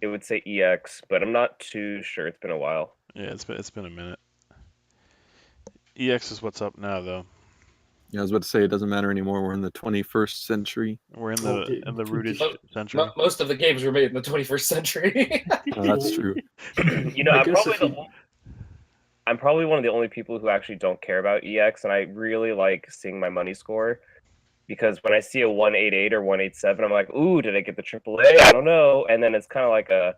It would say EX, but I'm not too sure. It's been a while. Yeah, it's been a minute. EX is what's up now, though. Yeah, I was about to say it doesn't matter anymore. We're in the 21st century. We're in Well, the rootage Mo- century. Most of the games were made in the 21st century. That's true. You know, I I'm guess probably if you- I'm probably one of the only people who actually don't care about EX, and I really like seeing my money score. Because when I see a 188 or 187, I'm like, ooh, did I get the AAA? I don't know. And then it's kind of like a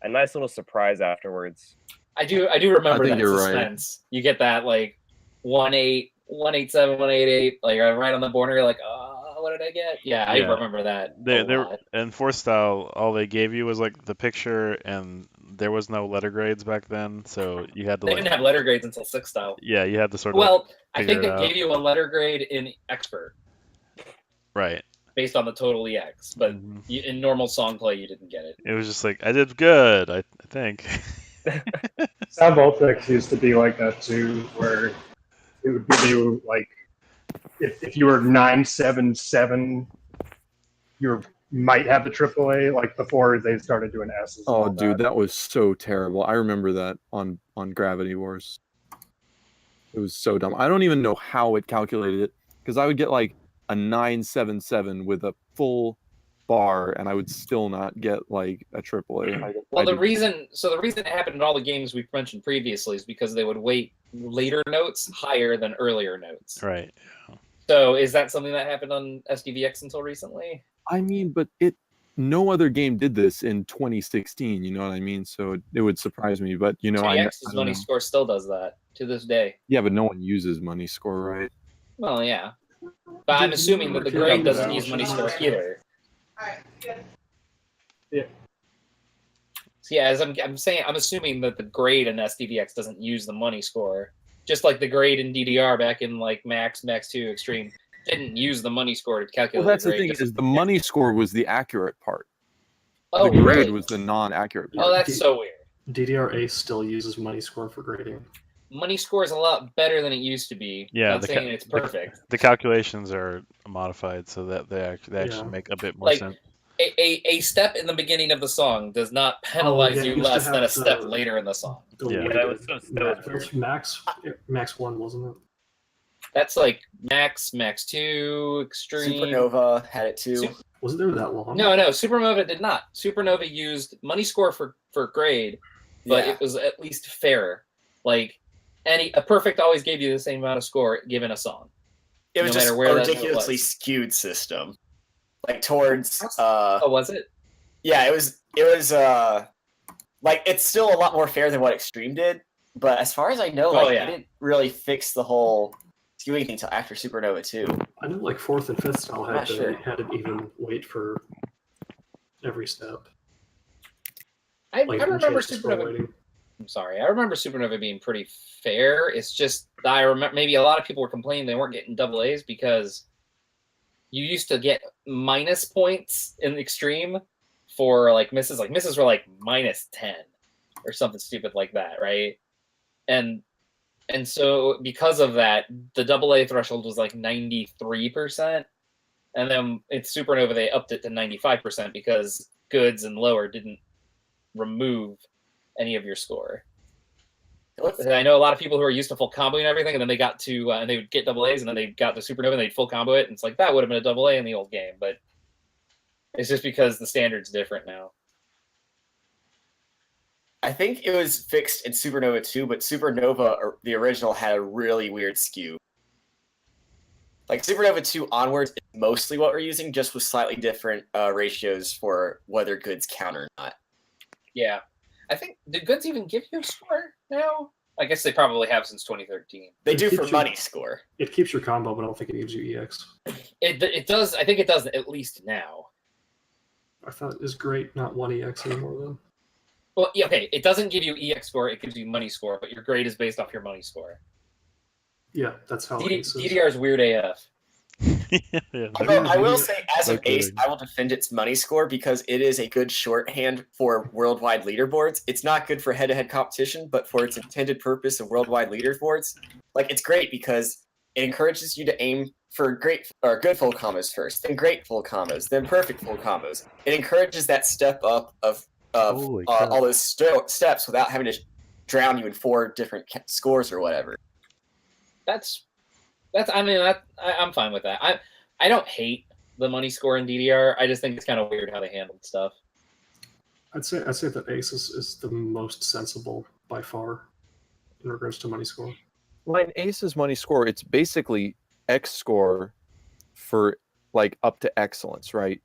nice little surprise afterwards. I do remember I think that you're right. suspense. You get that like 187, 188, like right on the border. You're like, oh, what did I get? Yeah, I Yeah. remember that. They a lot. in 4th style, all they gave you was like the picture, and there was no letter grades back then, so you had to They like, didn't have letter grades until 6th style. yeah, you had to sort of Well, I figure think it they out. gave you a letter grade in expert right. based on the total EX, but Mhm. in normal song play you didn't get it. It was just like I did good, I think. Sound Voltex used to be like that too, where it would give you like if you were 977, you might have the AAA like before they started doing S's. and Oh, all dude, that was so terrible. I remember that on Gravity Wars. It was so dumb. I don't even know how it calculated it because I would get like a 977 with a full bar, and I would still not get like a AAA. Well, the reason it happened in all the games we've mentioned previously is because they would weight later notes higher than earlier notes. Right. So is that something that happened on SDVX until recently? I mean, but no other game did this in 2016. You know what I mean? So it would surprise me. But you know, I GX's don't money know. score still does that to this day. Yeah, but no one uses money score, right? Well, yeah, but I'm assuming that the grade doesn't use money score either. Yeah. So yeah, as I'm saying, I'm assuming that the grade in SDVX doesn't use the money score, just like the grade in DDR back in like Max 2 Extreme didn't use the money score to calculate. Well, that's the grade, thing just- is the money score was the accurate part. Oh, the grade really? was the non-accurate part. Oh, that's so weird. DDR Ace still uses money score for grading. Money score is a lot better than it used to be. Yeah, Not the saying ca- it's perfect. The calculations are modified so that they actually Yeah. make a bit more Like, sense. A step in the beginning of the song does not penalize yeah, you it used to less than have a step the- later in the song. The Yeah. weighted Yeah, that was Max, weird. Max 1, wasn't it? That's like Max 2 Extreme. Supernova had it too. Sup- Wasn't there that long? No, Supernova did not. Supernova used money score for grade, but Yeah. it was at least fairer. Like a perfect always gave you the same amount of score given a song. It was no just matter a where that note ridiculously was. skewed system. Like towards Oh, was it? yeah, it was like it's still a lot more fair than what Extreme did, but as far as I know, Oh, like yeah. they didn't really fix the whole skewing thing until after Supernova 2. I know like 4th and 5th style Not sure. had an even weight for every step. I Like remember changed the score Supernova. weighting. I'm sorry. I remember Supernova being pretty fair. It's just I remember maybe a lot of people were complaining they weren't getting double A's because you used to get minus points in the Extreme for like misses. Like misses were like minus 10 or something stupid like that, right? And so because of that, the double A threshold was like 93%. And then in Supernova they upped it to 95% because goods and lower didn't remove any of your score. And I know a lot of people who are used to full comboing and everything, and then they got to and they would get double A's, and then they got the Supernova and they'd full combo it, and it's like that would have been a double A in the old game, but it's just because the standard's different now. I think it was fixed in Supernova 2, but Supernova, the original, had a really weird skew. Like Supernova 2 onwards is mostly what we're using, just with slightly different ratios for whether goods count or not. Yeah. I think, do goods even give you a score now? I guess they probably have since 2013. They It do for keeps your- money score. It keeps your combo, but I don't think it gives you EX. It does. I think it does at least now. I thought it was great, not 1 EX anymore though. Well, yeah, okay. It doesn't give you EX score. It gives you money score, but your grade is based off your money score. Yeah, that's how it is. DDR is weird AF. Yeah, Although I will say, as No an ace, kidding. I will defend its money score because it is a good shorthand for worldwide leaderboards. It's not good for head-to-head competition, but for its intended purpose of worldwide leaderboards, like it's great because it encourages you to aim for great or good full combos first, then great full combos, then perfect full combos. It encourages that step up of Holy crap. all those steps without having to drown you in 4 different scores or whatever. That's. I mean, I'm fine with that. I don't hate the money score in DDR. I just think it's kind of weird how they handled stuff. I'd say that Ace is the most sensible by far in regards to money score. Well, in Ace's money score, it's basically X score for like up to excellence, right?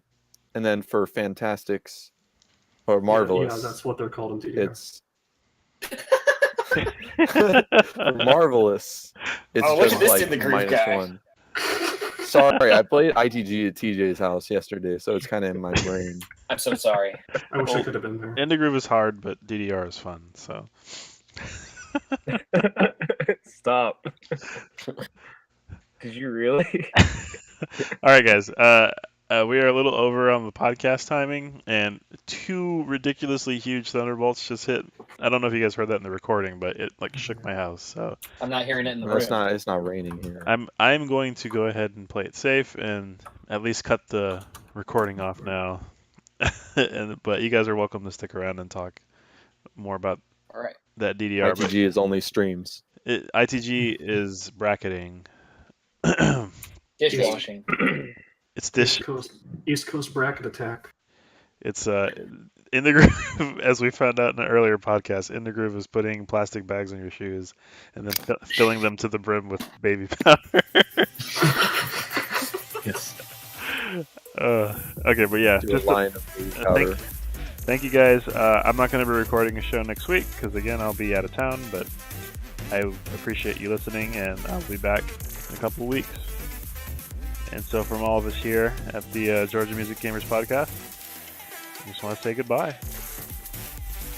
And then for fantastics or marvelous, Yeah, that's what they're called in DDR. it's for marvelous. It's Oh, look just at this like in the groove guy. -1. Sorry, I played ITG at TJ's house yesterday, so it's kind of in my brain. I'm so sorry. I wish I could have been there. Intergroove is hard, but DDR is fun. So Stop. Did you really? all right, guys. We are a little over on the podcast timing, and 2 ridiculously huge thunderbolts just hit. I don't know if you guys heard that in the recording, but it like shook my house. So I'm not hearing it in the It's room. not. It's not raining here. I'm going to go ahead and play it safe and at least cut the recording off now. But you guys are welcome to stick around and talk more about All right. that DDR. But ITG is only streams. ITG is bracketing. Dishwashing. It's dish. East Coast bracket attack. It's in the groove, as we found out in an earlier podcast. In the groove is putting plastic bags on your shoes and then filling them to the brim with baby powder. Yes. Okay, but yeah, Do a just line of baby powder. thank you guys. I'm not going to be recording a show next week because again I'll be out of town, but I appreciate you listening, and I'll be back in a couple of weeks. And so from all of us here at the Georgia Music Gamers podcast, I just want to say goodbye.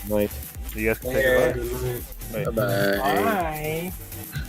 Night. You guys can say goodbye. Good night. Bye-bye. Bye.